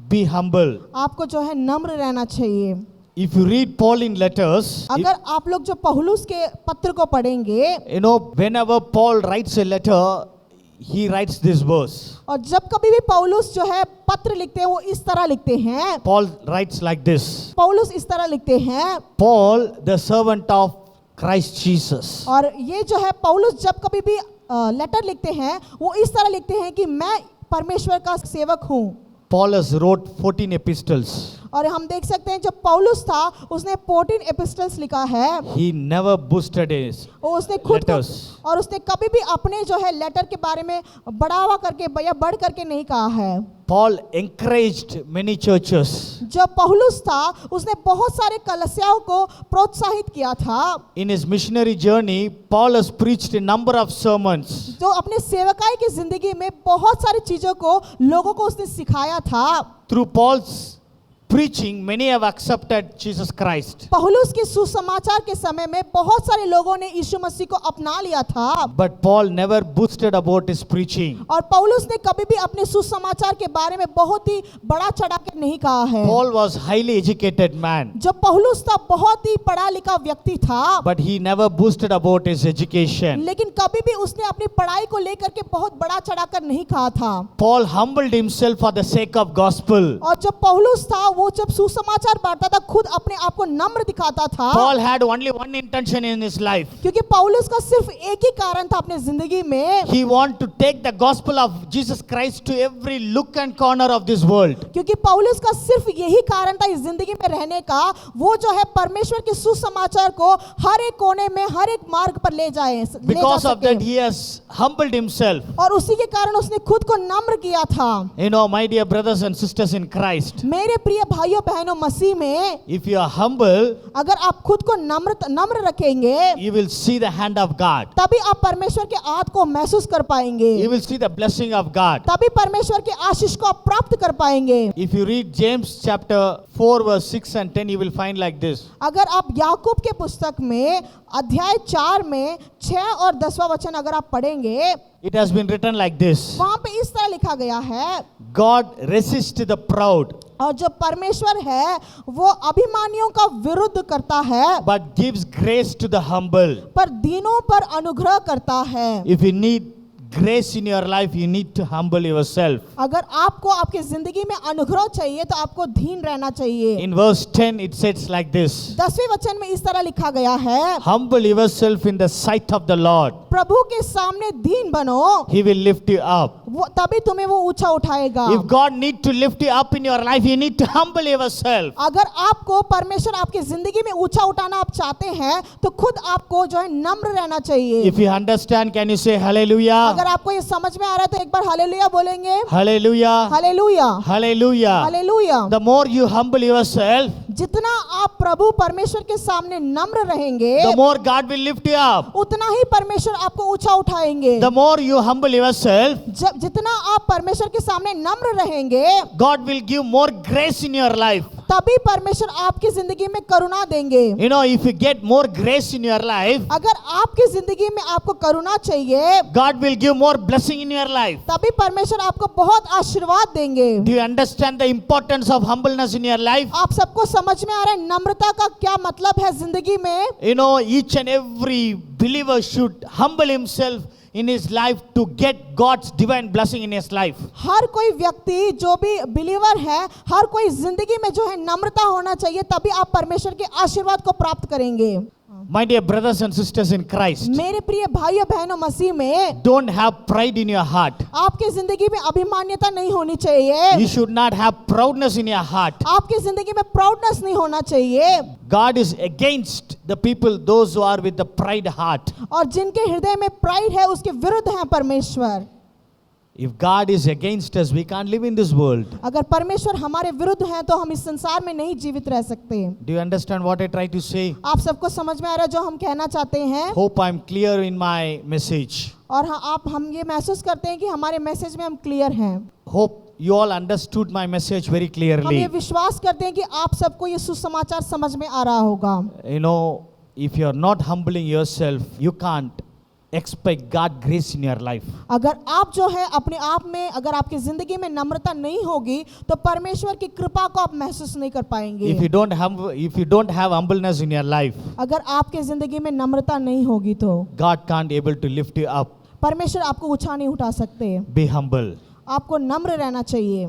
be humble. आपको जो है नम्र रहना चाहिए। If you read Pauline letters, अगर आप लोग जो पौलुस के पत्र को पढ़ेंगे, you know, whenever Paul writes a letter, he writes this verse. और जब कभी भी पौलुस जो है पत्र लिखते हैं वो इस तरह लिखते हैं। Paul writes like this. पौलुस इस तरह लिखते हैं, Paul, the servant of Christ Jesus. और ये जो है पौलुस जब कभी भी लेटर लिखते हैं वो इस तरह लिखते हैं कि मैं परमेश्वर का सेवक हूँ। Paul has wrote 14 epistles. और हम देख सकते हैं जब पौलुस था उसने 14 एपिस्टल्स लिखा है। He never boasted his और उसने खुद को, letters. और उसने कभी भी अपने जो है लेटर के बारे में बढ़ावा करके या बढ़ करके नहीं कहा है। Paul encouraged many churches. जो पौलुस था उसने बहुत सारे कलीसियाओं को प्रोत्साहित किया था। In his missionary journey, Paul has preached a number of sermons. जो अपने सेवकाई की जिंदगी में बहुत सारी चीजों को लोगों को उसने सिखाया था। Through Paul's preaching, many have accepted Jesus Christ. पौलुस के सुसमाचार के समय में बहुत सारे लोगों ने यीशु मसीह को अपना लिया था, But Paul never boasted about his preaching. और पौलुस ने कभी भी अपने सुसमाचार के बारे में बहुत ही बड़ा चढ़ा के नहीं कहा है। Paul was highly educated man, जो पौलुस था बहुत ही पढ़ा लिखा व्यक्ति था, but he never boasted about his education. लेकिन कभी भी उसने अपनी पढ़ाई को लेकर के बहुत बड़ा चढ़ाकर नहीं कहा था। Paul humbled himself for the sake of gospel. और जो पौलुस था वो जब सुसमाचार बांटता था खुद अपने आप को नम्र दिखाता था, Paul had only one intention in his life. क्योंकि पौलुस का सिर्फ एक ही कारण था अपने जिंदगी में, He wanted to take the gospel of Jesus Christ to every nook and corner of this world. क्योंकि पौलुस का सिर्फ यही कारण था इस जिंदगी में रहने का, वो जो है परमेश्वर के सुसमाचार को हर एक कोने में हर एक मार्ग पर ले जाए, ले जा Because of that, सके। he has humbled himself. और उसी के कारण उसने खुद को नम्र किया था। You know, my dear brothers and sisters in Christ, मेरे प्रिय भाइयों बहनों मसीह में, if you are humble, अगर आप खुद को नम्र रखेंगे, you will see the hand of God. तभी आप परमेश्वर के हाथ को महसूस कर पाएंगे, You will see the blessing of God. तभी परमेश्वर के आशीष को आप प्राप्त कर पाएंगे। If you read James chapter 4 verse 6 and 10, you will find like this. अगर आप याकूब के पुस्तक में अध्याय 4 में 6 और 10वां वचन अगर आप पढ़ेंगे, It has been written like this. वहां पे इस तरह लिखा गया है, God resists the proud, और जो परमेश्वर है वो अभिमानियों का विरुद्ध करता है, but gives grace to the humble. पर दीनों पर अनुग्रह करता है। If you need grace in your life, you need to humble yourself. अगर आपको आपकी जिंदगी में अनुग्रह चाहिए तो आपको दीन रहना चाहिए। In verse 10, it says like this. 10वें वचन में इस तरह लिखा गया है, Humble yourself in the sight of the Lord. प्रभु के सामने दीन बनो, He will lift you up. वो तभी तुम्हें वो ऊंचा उठाएगा। If God need to lift you up in your life, you need to humble yourself. अगर आपको परमेश्वर आपकी जिंदगी में ऊंचा उठाना आप चाहते हैं तो खुद आपको जो है नम्र रहना चाहिए। If you understand, can you say hallelujah? अगर आपको ये समझ में आ रहा है तो एक बार हालेलुया बोलेंगे। Hallelujah. Hallelujah, Hallelujah. Hallelujah. The more you humble yourself, जितना आप प्रभु परमेश्वर के सामने नम्र रहेंगे, the more God will lift you up. उतना ही परमेश्वर आपको ऊंचा उठाएंगे। The more you humble yourself, जब जितना आप परमेश्वर के सामने नम्र रहेंगे, God will give more grace in your life. तभी परमेश्वर आपकी जिंदगी में करुणा देंगे। You know, if you get more grace in your life, अगर आपकी जिंदगी में आपको करुणा चाहिए, God will give more blessing in your life. तभी परमेश्वर आपको बहुत आशीर्वाद देंगे। Do you understand the importance of humbleness in your life? आप सबको समझ में आ रहा है नम्रता का क्या मतलब है जिंदगी में? You know, each and every believer should humble himself in his life to get God's divine blessing in his life. हर कोई व्यक्ति जो भी बिलीवर है, हर कोई जिंदगी में जो है नम्रता होना चाहिए, तभी आप परमेश्वर के आशीर्वाद को प्राप्त करेंगे। My dear brothers and sisters in Christ, मेरे प्रिय भाइयों बहनों मसीह में, don't have pride in your heart. आपकी जिंदगी में अभिमान्यता नहीं होनी चाहिए। You should not have proudness in your heart. आपकी जिंदगी में प्राउडनेस नहीं होना चाहिए। God is against the people, those who are with the pride heart. और जिनके हृदय में प्राइड है उसके विरुद्ध है परमेश्वर। If God is against us, we can't live in this world. अगर परमेश्वर हमारे विरुद्ध हैं तो हम इस संसार में नहीं जीवित रह सकते। Do you understand what I try to say? आप सबको समझ में आ रहा है जो हम कहना चाहते हैं? Hope I'm clear in my message. और हाँ, हम ये महसूस करते हैं कि हमारे मैसेज में हम क्लियर हैं। Hope you all understood my message very हम ये clearly. विश्वास करते हैं कि आप सबको ये सुसमाचार समझ में आ रहा होगा। You know, if you're not humbling yourself, you can't expect God grace in your life. अगर आप जो है अपने आप में, अगर आपकी जिंदगी में नम्रता नहीं होगी तो परमेश्वर की कृपा को आप महसूस नहीं कर पाएंगे। If you don't have humbleness in your life, अगर आपके जिंदगी में नम्रता नहीं होगी तो God can't able to lift you up. परमेश्वर आपको ऊंचा नहीं उठा सकते। Be humble. आपको नम्र रहना चाहिए,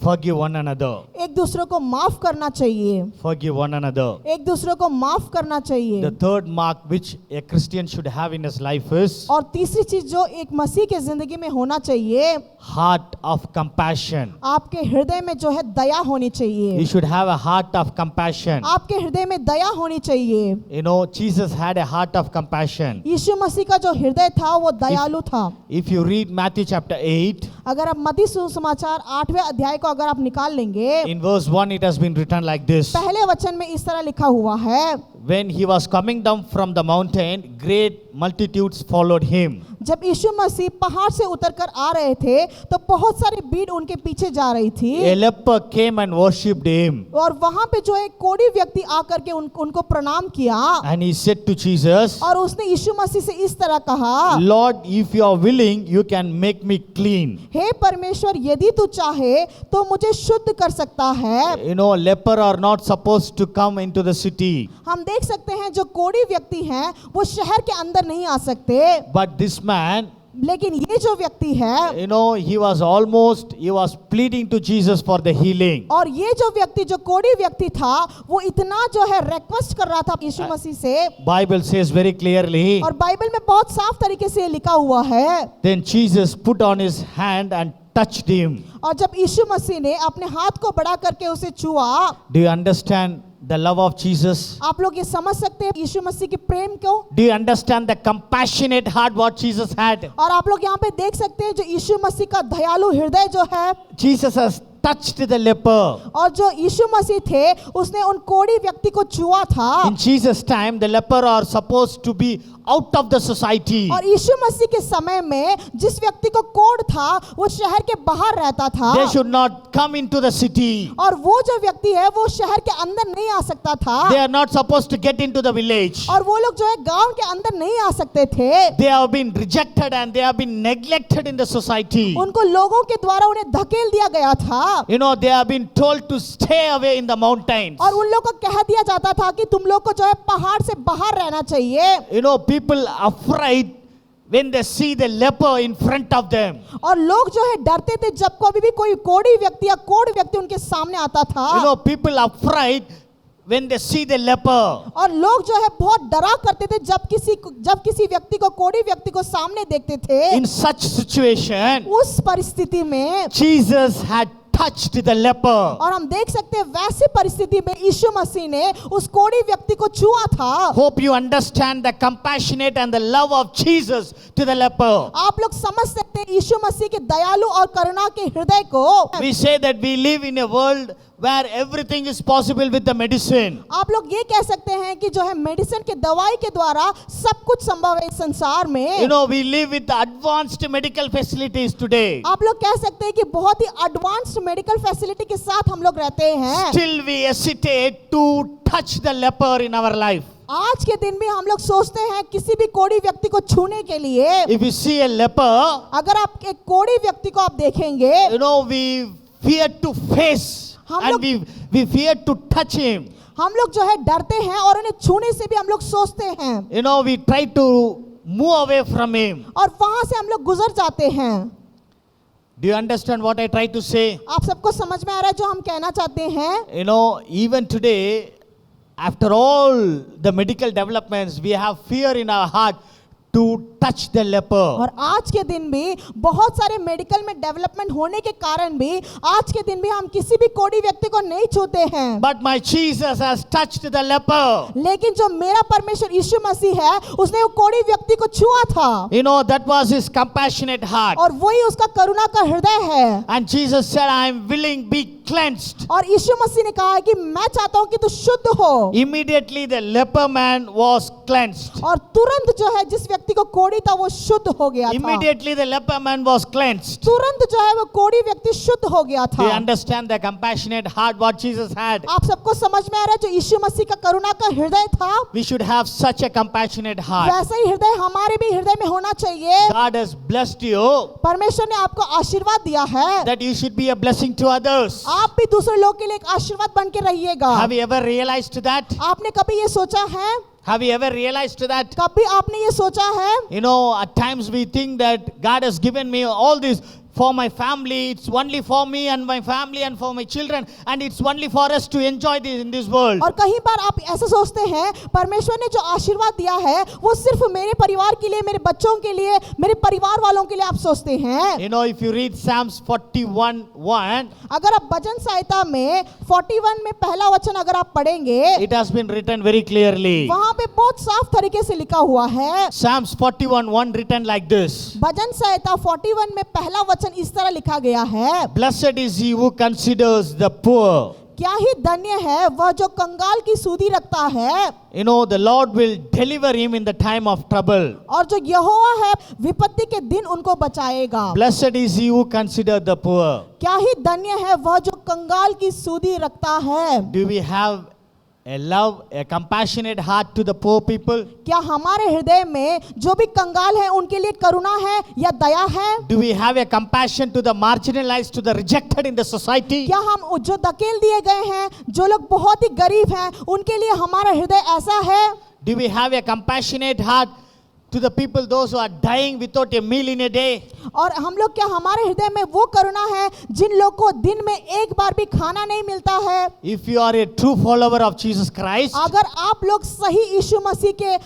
Forgive one another. एक दूसरे को माफ करना चाहिए, Forgive one another. एक दूसरे को माफ करना चाहिए। The third mark which a Christian should have in his life is और तीसरी चीज जो एक मसीह के जिंदगी में होना चाहिए, heart of compassion. आपके हृदय में जो है दया होनी चाहिए। You should have a heart of compassion. आपके हृदय में दया होनी चाहिए। You know, Jesus had a heart of compassion. यीशु मसीह का जो हृदय था वो दयालु था। If you read Matthew chapter 8, अगर आप मत्ती सुसमाचार 8वें अध्याय को अगर आप निकाल लेंगे, in verse 1 it has been written like this. पहले वचन में इस तरह लिखा हुआ है, When he was coming down from the mountain, great multitudes followed him. जब यीशु मसीह पहाड़ से उतरकर आ रहे थे तो बहुत सारी भीड़ उनके पीछे जा रही थी A leper came and worshipped him. और वहां पे जो एक कोढ़ी व्यक्ति आकर के उनको प्रणाम किया And he said to Jesus, और उसने यीशु मसीह से इस तरह कहा, Lord, if you are willing, you can make me clean. हे परमेश्वर यदि तू चाहे तो मुझे शुद्ध कर सकता है। You know, leper are not supposed to come into the city. हम देख सकते हैं जो कोढ़ी व्यक्ति हैं वो शहर के अंदर नहीं आ सकते, But this man, लेकिन ये जो व्यक्ति है you know, he was pleading to Jesus for the healing. और ये जो व्यक्ति जो कोढ़ी व्यक्ति था वो इतना जो है रिक्वेस्ट कर रहा था यीशु मसीह से, Bible says very clearly, और बाइबल में बहुत साफ तरीके से लिखा हुआ है। then Jesus put on his hand and touched him. और जब यीशु मसीह ने अपने हाथ को बढ़ा करके उसे छुआ, Do you understand the love of Jesus? आप लोग ये समझ सकते हैं यीशु मसीह के प्रेम को, Do you understand the compassionate heart what Jesus had? और आप लोग यहाँ पे देख सकते हैं जो यीशु मसीह का दयालु हृदय जो है, Jesus has touched the leper. और जो यीशु मसीह थे उसने उन कोढ़ी व्यक्ति को छुआ था। In Jesus' time, the leper are supposed to be out of the society. और यीशु मसीह के समय में जिस व्यक्ति को कोढ़ था वो शहर के बाहर रहता था, They should not come into the city. और वो जो व्यक्ति है वो शहर के अंदर नहीं आ सकता था, They are not supposed to get into the village. और वो लोग जो है गांव के अंदर नहीं आ सकते थे। They have been rejected and they have been neglected in the society. उनको लोगों के द्वारा उन्हें धकेल दिया गया था, You know, they have been told to stay away in the mountains. और उन लोगों को कह दिया जाता था कि तुम लोग को जो है पहाड़ से बाहर रहना चाहिए। You know, people afraid when they see the leper in front of them. और लोग जो है डरते थे जब कभी भी कोई कोढ़ी व्यक्ति या कोढ़ व्यक्ति उनके सामने आता था, You know, people afraid when they see the leper. और लोग जो है बहुत डरा करते थे जब किसी व्यक्ति को कोढ़ी व्यक्ति को सामने देखते थे। In such situation, उस परिस्थिति में Jesus had touched the leper. और हम देख सकते हैं वैसी परिस्थिति में यीशु मसीह ने उस कोढ़ी व्यक्ति को छुआ था। Hope you understand the compassionate and the love of Jesus to the leper. आप लोग समझ सकते हैं यीशु मसीह के दयालु और करुणा के हृदय को। We say that we live in a world where everything is possible with the medicine. आप लोग ये कह सकते हैं कि जो है मेडिसिन के दवाई के द्वारा सब कुछ संभव है इस संसार में। You know, we live with the advanced medical facilities today. आप लोग कह सकते हैं कि बहुत ही एडवांस्ड मेडिकल फैसिलिटी के साथ हम लोग रहते हैं। Still we hesitate to touch the leper in our life. आज के दिन भी हम लोग सोचते हैं किसी भी कोढ़ी व्यक्ति को छूने के लिए। If you see a leper, अगर आप एक कोढ़ी व्यक्ति को आप देखेंगे, you know, we fear to face and we fear to touch him. हम लोग जो है डरते हैं और उन्हें छूने से भी हम लोग सोचते हैं, You know, we try to move away from him. और वहां से हम लोग गुजर जाते हैं। Do you understand what I try to say? आप सबको समझ में आ रहा है जो हम कहना चाहते हैं? You know, even today, after all the medical developments, we have fear in our heart to touch the leper. और आज के दिन भी बहुत सारे मेडिकल में डेवलपमेंट होने के कारण भी आज के दिन भी हम किसी भी कोढ़ी व्यक्ति को नहीं छूते हैं। But my Jesus has touched the leper. लेकिन जो मेरा परमेश्वर यीशु मसीह है उसने वो कोढ़ी व्यक्ति को छुआ था, You know, that was his compassionate heart. और वही उसका करुणा का हृदय है। And Jesus said, I am willing, be cleansed. और यीशु मसीह ने कहा है कि मैं चाहता हूं कि तू शुद्ध हो। Immediately the leper man was cleansed. और तुरंत जो है जिस व्यक्ति को कोढ़ी था वो शुद्ध हो गया था। Immediately the leper man was cleansed. तुरंत जो है वो कोढ़ी व्यक्ति शुद्ध हो गया Do you था। understand the compassionate heart what Jesus had? आप सबको समझ में आ रहा है जो यीशु मसीह का करुणा का हृदय था, We should have such a compassionate heart. वैसा ही हृदय हमारे भी हृदय में होना चाहिए। God has blessed you परमेश्वर ने आपको आशीर्वाद दिया है, that you should be a blessing to others. आप भी दूसरे लोग के लिए एक आशीर्वाद बन के रहिएगा। Have you ever realized that? आपने कभी ये सोचा है? Have you ever realized that? कभी आपने ये सोचा है? You know, at times we think that God has given me all this for my family. It's only for me and my family and for my children, and it's only for us to enjoy this in this world. और कहीं बार आप ऐसा सोचते हैं परमेश्वर ने जो आशीर्वाद दिया है वो सिर्फ मेरे परिवार के लिए, मेरे बच्चों के लिए, मेरे परिवार वालों के लिए आप सोचते हैं। You know, if you read Psalms 41:1, अगर आप भजन संहिता में 41 में पहला वचन अगर आप पढ़ेंगे, it has been written very clearly. वहां पे बहुत साफ तरीके से लिखा हुआ है। Psalms 41:1 written like this. भजन संहिता 41 में पहला वचन इस तरह लिखा गया है Blessed is he who considers the poor. क्या ही धन्य है वह जो कंगाल की सूदी रखता है, You know, the Lord will deliver him in the time of trouble. और जो यहोवा है विपत्ति के दिन उनको बचाएगा। Blessed is he who consider the poor. क्या ही धन्य है वह जो कंगाल की सूदी रखता है। Do we have a love, a compassionate heart to the poor people? क्या हमारे हृदय में जो भी कंगाल है उनके लिए करुणा है या दया है? Do we have a compassion to the marginalized, to the rejected in the society? क्या हम जो धकेल दिए गए हैं, जो लोग बहुत ही गरीब हैं, उनके लिए हमारा हृदय ऐसा है? Do we have a compassionate heart to the people, those who are dying without a meal in a day? और हम लोग क्या हमारे हृदय में वो करुणा है जिन लोग को दिन में एक बार भी खाना नहीं मिलता है? If you are a true follower of Jesus Christ, अगर आप लोग सही यीशु मसीह के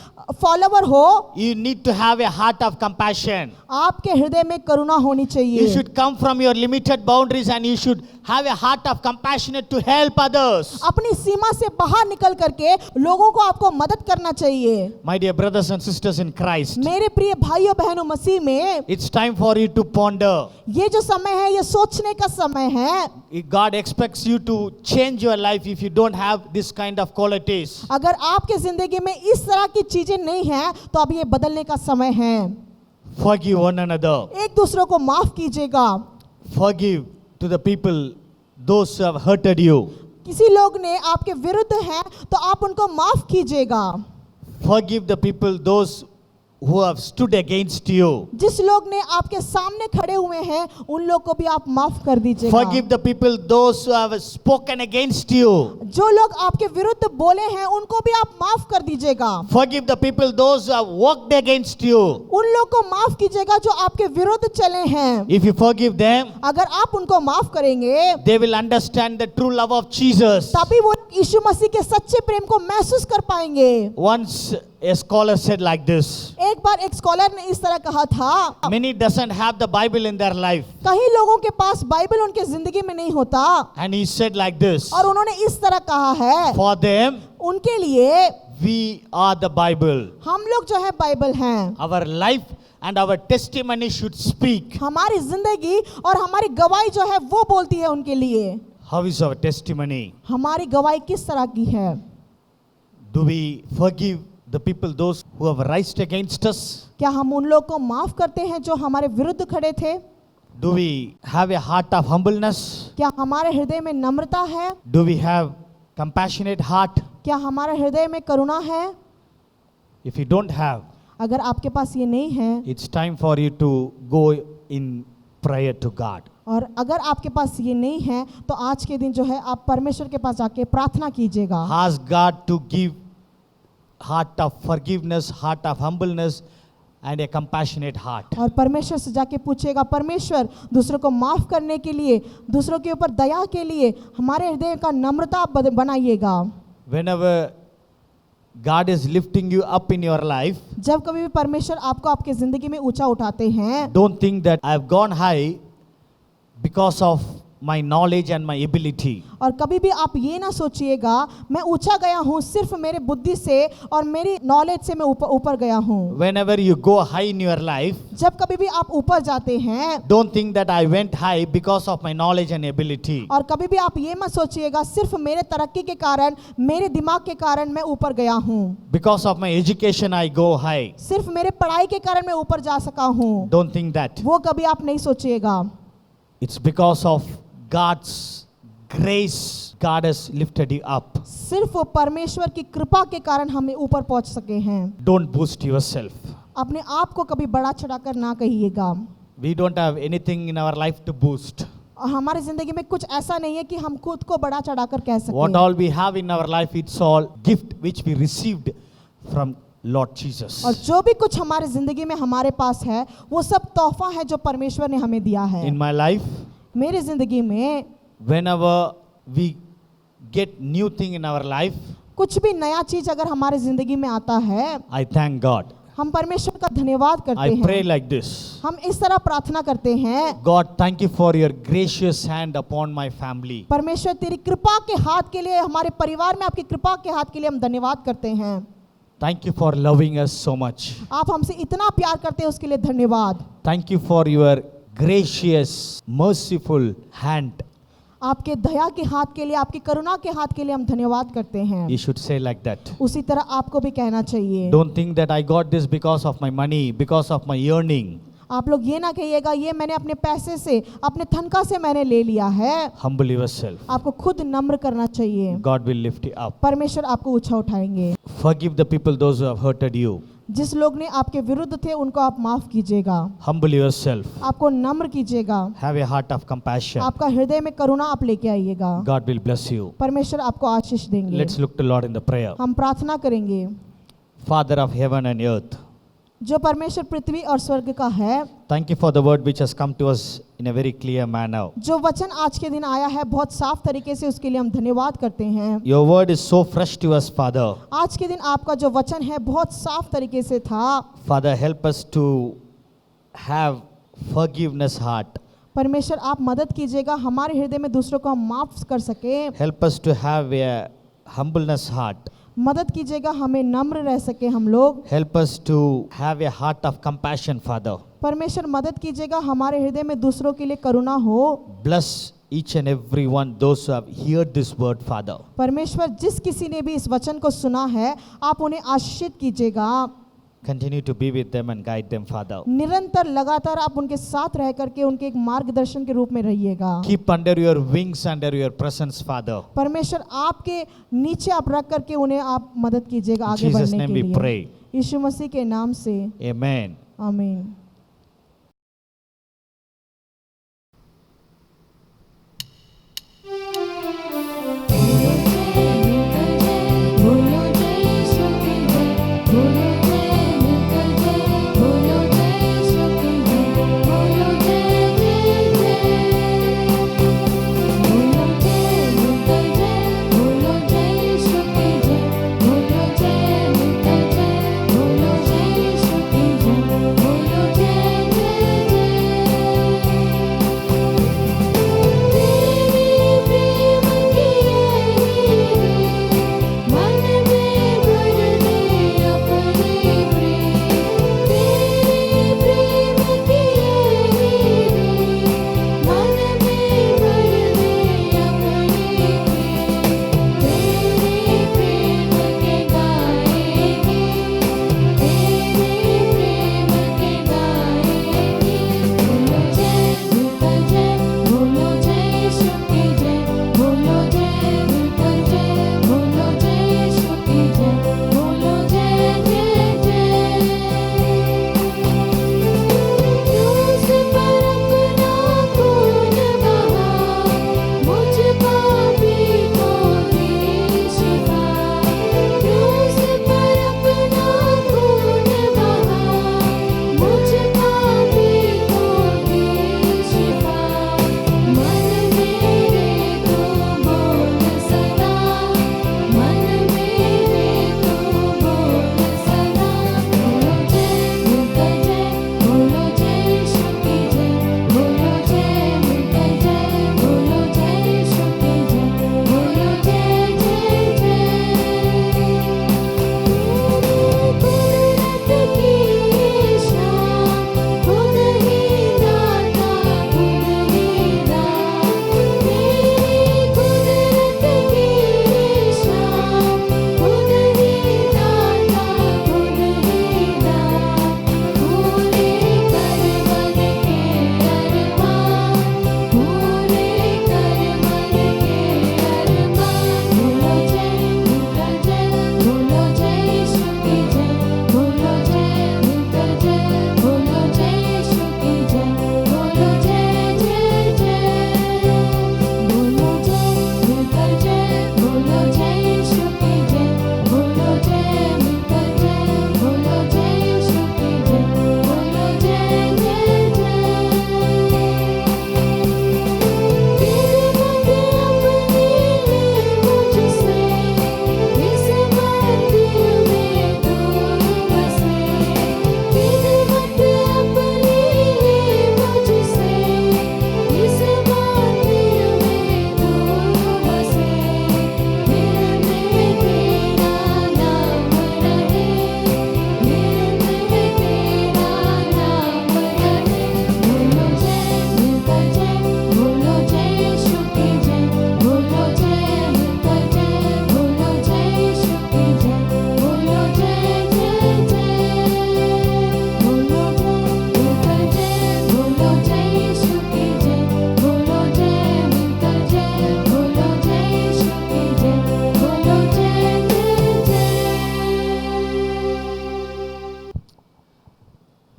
फॉलोवर हो, you need to have a heart of compassion. आपके हृदय में करुणा होनी You चाहिए। should come from your limited boundaries and you should have a heart of compassionate to help others. अपनी सीमा से बाहर निकल करके लोगों को आपको मदद करना चाहिए। My dear brothers and sisters in Christ, मेरे प्रिय भाइयों बहनों मसीह में, it's time for you to ponder. ये जो समय है ये सोचने का समय है। God expects you to change your life if you don't have this kind of qualities. अगर आपके जिंदगी में इस तरह की चीजें नहीं हैं तो अब ये बदलने का समय है। Forgive one another. एक दूसरों को माफ कीजिएगा। Forgive to the people, those who have hurted you. किसी लोग ने आपके विरुद्ध हैं तो आप उनको माफ कीजिएगा। Forgive the people, those who have stood against you. जिस लोग ने आपके सामने खड़े हुए हैं उन लोग को भी आप माफ कर दीजिएगा। Forgive the people, those who have spoken against you. जो लोग आपके विरुद्ध बोले हैं उनको भी आप माफ कर दीजिएगा। Forgive the people, those who have worked against you. उन लोग को माफ कीजिएगा जो आपके विरुद्ध चले हैं। If you forgive them, अगर आप उनको माफ करेंगे they will understand the true love of Jesus. तभी वो यीशु मसीह के सच्चे प्रेम को महसूस कर पाएंगे। Once a scholar said like this, एक बार एक स्कॉलर ने इस तरह कहा था, many doesn't have the Bible in their life. कई लोगों के पास बाइबल उनके जिंदगी में नहीं होता। And he said like this, और उन्होंने इस तरह कहा है, for them, उनके लिए we are the Bible. हम लोग जो है बाइबल हैं। Our life and our testimony should speak. हमारी जिंदगी और हमारी गवाही जो है वो बोलती है उनके लिए। How is our testimony? हमारी गवाही किस तरह की है? Do we forgive the people, those who have raised against us? क्या हम उन लोग को माफ करते हैं जो हमारे विरुद्ध खड़े थे? Do we have a heart of humbleness? क्या हमारे हृदय में नम्रता है? Do we have compassionate heart? क्या हमारे हृदय में करुणा है? If you don't have, अगर आपके पास ये नहीं है it's time for you to go in prayer to God. और अगर आपके पास ये नहीं है तो आज के दिन जो है आप परमेश्वर के पास जाके प्रार्थना कीजिएगा। Ask God to give heart of forgiveness, heart of humbleness and a compassionate heart. और परमेश्वर से जाके पूछेगा, परमेश्वर दूसरों को माफ करने के लिए, दूसरों के ऊपर दया के लिए हमारे हृदय का नम्रता बनाइएगा। Whenever God is lifting you up in your life, जब कभी भी परमेश्वर आपको आपके जिंदगी में ऊंचा उठाते हैं, don't think that I have gone high because of my knowledge and my ability. और कभी भी आप ये ना सोचिएगा मैं ऊंचा गया हूँ सिर्फ मेरे बुद्धि से और मेरी नॉलेज से मैं ऊपर गया हूँ। Whenever you go high in your life, जब कभी भी आप ऊपर जाते हैं, don't think that I went high because of my knowledge and ability. और कभी भी आप ये मत सोचिएगा सिर्फ मेरे तरक्की के कारण, मेरे दिमाग के कारण मैं ऊपर गया हूँ, Because of my education I go high. सिर्फ मेरे पढ़ाई के कारण मैं ऊपर जा सका हूँ। Don't think that. वो कभी आप नहीं सोचिएगा। It's because of God's grace, God has lifted you up. सिर्फ परमेश्वर की कृपा के कारण हम ऊपर पहुंच सके हैं। Don't boast yourself. अपने आप को कभी बड़ा चढ़ाकर ना कहिएगा। We don't have anything in our life to boast. और हमारी जिंदगी में कुछ ऐसा नहीं है कि हम खुद को बड़ा चढ़ाकर कह What सकें। all we have in our life, it's all gift which we received from Lord Jesus. और जो भी कुछ हमारे जिंदगी में हमारे पास है वो सब तोहफा है जो परमेश्वर ने हमें दिया है। In my life, मेरी जिंदगी में whenever we get new thing in our life, कुछ भी नया चीज अगर हमारे जिंदगी में आता है, I thank God. हम परमेश्वर का धन्यवाद करते I pray हैं। like this. हम इस तरह प्रार्थना करते हैं, God, thank you for your gracious hand upon my family. परमेश्वर तेरी कृपा के हाथ के लिए, हमारे परिवार में आपकी कृपा के हाथ के लिए हम धन्यवाद करते हैं। Thank you for loving us so much. आप हमसे इतना प्यार करते हैं उसके लिए धन्यवाद। Thank you for your gracious, merciful hand. आपके दया के हाथ के लिए, आपकी करुणा के हाथ के लिए हम धन्यवाद करते हैं। You should say like that. उसी तरह आपको भी कहना चाहिए। Don't think that I got this because of my money, because of my earning. आप लोग ये ना कहिएगा ये मैंने अपने पैसे से, अपने तनख्वाह से मैंने ले लिया है। Humble yourself. आपको खुद नम्र करना चाहिए। God will lift you up. परमेश्वर आपको ऊंचा उठाएंगे। Forgive the people, those who have hurted you. जिस लोग ने आपके विरुद्ध थे उनको आप माफ कीजिएगा। Humble yourself. आपको नम्र कीजिएगा। Have a heart of compassion. आपका हृदय में करुणा आप लेके आइएगा। God will bless you. परमेश्वर आपको आशीष देंगे। Let's look to Lord in the prayer. हम प्रार्थना करेंगे। Father of heaven and earth, जो परमेश्वर पृथ्वी और स्वर्ग का है, thank you for the word which has come to us in a very clear manner. जो वचन आज के दिन आया है बहुत साफ तरीके से, उसके लिए हम धन्यवाद करते हैं। Your word is so fresh to us, Father. आज के दिन आपका जो वचन है बहुत साफ तरीके से था। Father, help us to have forgiveness heart. परमेश्वर आप मदद कीजिएगा हमारे हृदय में दूसरों को हम माफ कर सके। Help us to have a humbleness heart. मदद कीजिएगा हमें नम्र रह सके हम लोग। Help us to have a heart of compassion, Father. परमेश्वर मदद कीजिएगा हमारे हृदय में दूसरों के लिए करुणा हो। Bless each and every one, those who have heard this word, Father. परमेश्वर जिस किसी ने भी इस वचन को सुना है आप उन्हें आशीषित कीजिएगा। Continue to be with them and guide them, Father. निरंतर लगातार आप उनके साथ रह करके उनके एक मार्गदर्शन के रूप में रहिएगा। Keep under your wings, under your presence, Father. परमेश्वर आपके नीचे आप रख करके उन्हें आप मदद कीजिएगा आगे Jesus' बढ़ने name के we लिए। pray. यीशु मसीह के नाम से Amen. आमीन। बोलो जय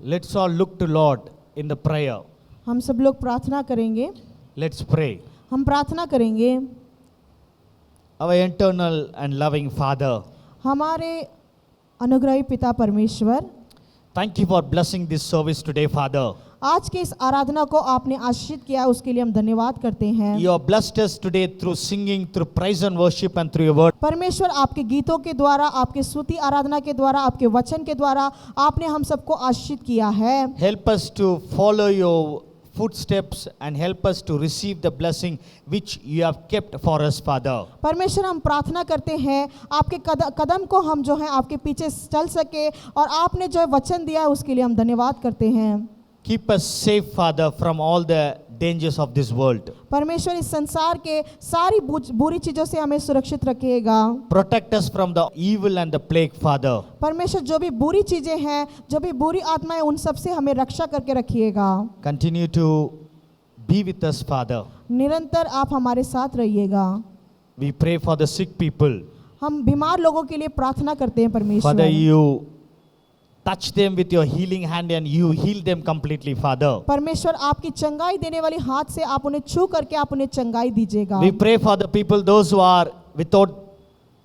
Let's all look to Lord in the prayer. हम सब लोग प्रार्थना करेंगे। Let's pray. हम प्रार्थना करेंगे। Our eternal and loving Father, हमारे अनुग्रही पिता परमेश्वर, thank you for blessing this service today, Father. आज के इस आराधना को आपने आशीषित किया, उसके लिए हम धन्यवाद करते हैं। You have blessed us today through singing, through praise and worship, and through your word. परमेश्वर आपके गीतों के द्वारा, आपके स्तुति आराधना के द्वारा, आपके वचन के द्वारा आपने हम सबको आशीषित किया है। Help us to follow your footsteps and help us to receive the blessing which you have kept for us, Father. परमेश्वर हम प्रार्थना करते हैं आपके कदम को हम जो है आपके पीछे चल सके, और आपने जो वचन दिया है उसके लिए हम धन्यवाद करते हैं। Keep us safe, Father, from all the dangers of this world. परमेश्वर इस संसार के सारी बुरी चीजों से हमें सुरक्षित रखिएगा। Protect us from the evil and the plague, Father. परमेश्वर जो भी बुरी चीजें हैं, जो भी बुरी आत्माएं, उन सब से हमें रक्षा करके रखिएगा। Continue to be with us, Father. निरंतर आप हमारे साथ रहिएगा। We pray for the sick people. हम बीमार लोगों के लिए प्रार्थना करते हैं Father, परमेश्वर। you touch them with your healing hand and you heal them completely, Father. परमेश्वर आपकी चंगाई देने वाली हाथ से आप उन्हें छू करके आप उन्हें चंगाई दीजिएगा। We pray for the people, those who are without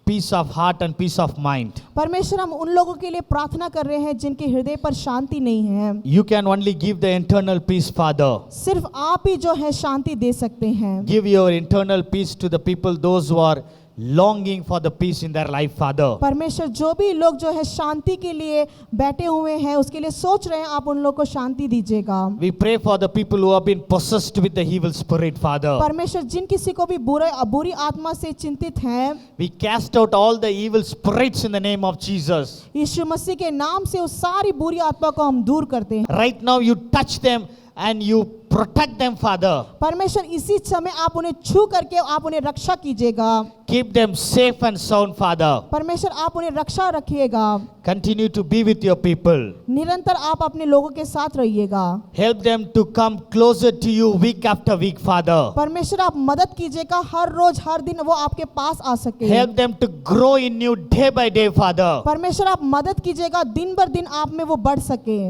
peace of heart and peace of mind. परमेश्वर हम उन लोगों के लिए प्रार्थना कर रहे हैं जिनके हृदय पर शांति नहीं है। You can only give the internal peace, Father. सिर्फ आप ही जो है शांति दे सकते हैं। Give your internal peace to the people, those who are longing for the peace in their life, Father. परमेश्वर जो भी लोग जो है शांति के लिए बैठे हुए हैं, उसके लिए सोच रहे हैं, आप उन लोगों को शांति दीजिएगा। We pray for the people who have been possessed with the evil spirit, Father. परमेश्वर जिन किसी को भी बुरी आत्मा से चिंतित हैं, We cast out all the evil spirits in the name of Jesus. यीशु मसीह के नाम से उस सारी बुरी आत्मा को हम दूर करते हैं। Right now you touch them and you protect them, Father. परमेश्वर इसी समय आप उन्हें छू करके आप उन्हें रक्षा कीजिएगा। Keep them safe and sound, Father. परमेश्वर आप उन्हें रक्षा रखिएगा। Continue to be with your people. निरंतर आप अपने लोगों के साथ रहिएगा। Help them to come closer to you week after week, Father. परमेश्वर आप मदद कीजिएगा, हर रोज हर दिन वो आपके पास आ सके। Help them to grow in you day by day, Father. परमेश्वर आप मदद कीजिएगा, दिन भर दिन आप में वो बढ़ सके।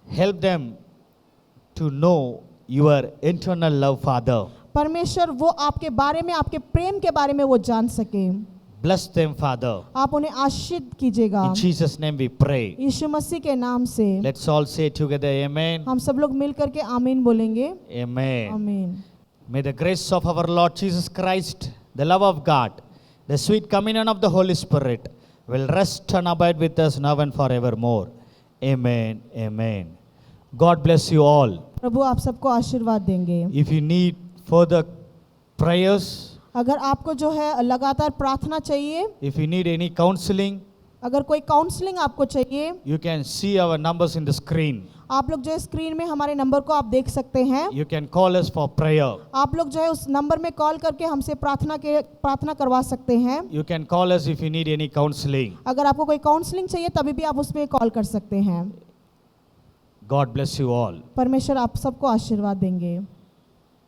Help them to know your eternal love, Father. परमेश्वर वो आपके बारे में, आपके प्रेम के बारे में वो जान सके। Bless them, Father. आप उन्हें आशीष कीजिएगा। In Jesus' name we pray. यीशु मसीह के नाम से Let's all say together, Amen. हम सब लोग मिल करके आमीन बोलेंगे। Amen. आमीन। May the grace of our Lord Jesus Christ, the love of God, the sweet communion of the Holy Spirit will rest and abide with us now and forevermore. Amen. Amen. God bless you all. प्रभु आप सबको आशीर्वाद देंगे। If you need further prayers, अगर आपको जो है लगातार प्रार्थना चाहिए, if you need any counseling, अगर कोई काउंसलिंग आपको चाहिए, you can see our numbers in the screen. आप लोग जो है स्क्रीन में हमारे नंबर को आप देख सकते हैं। You can call us for prayer. आप लोग जो है उस नंबर में कॉल करके हमसे प्रार्थना करवा सकते हैं। You can call us if you need any counseling. अगर आपको कोई काउंसलिंग चाहिए तभी भी आप उसमें कॉल कर सकते हैं। God bless you all. परमेश्वर आप सबको आशीर्वाद देंगे।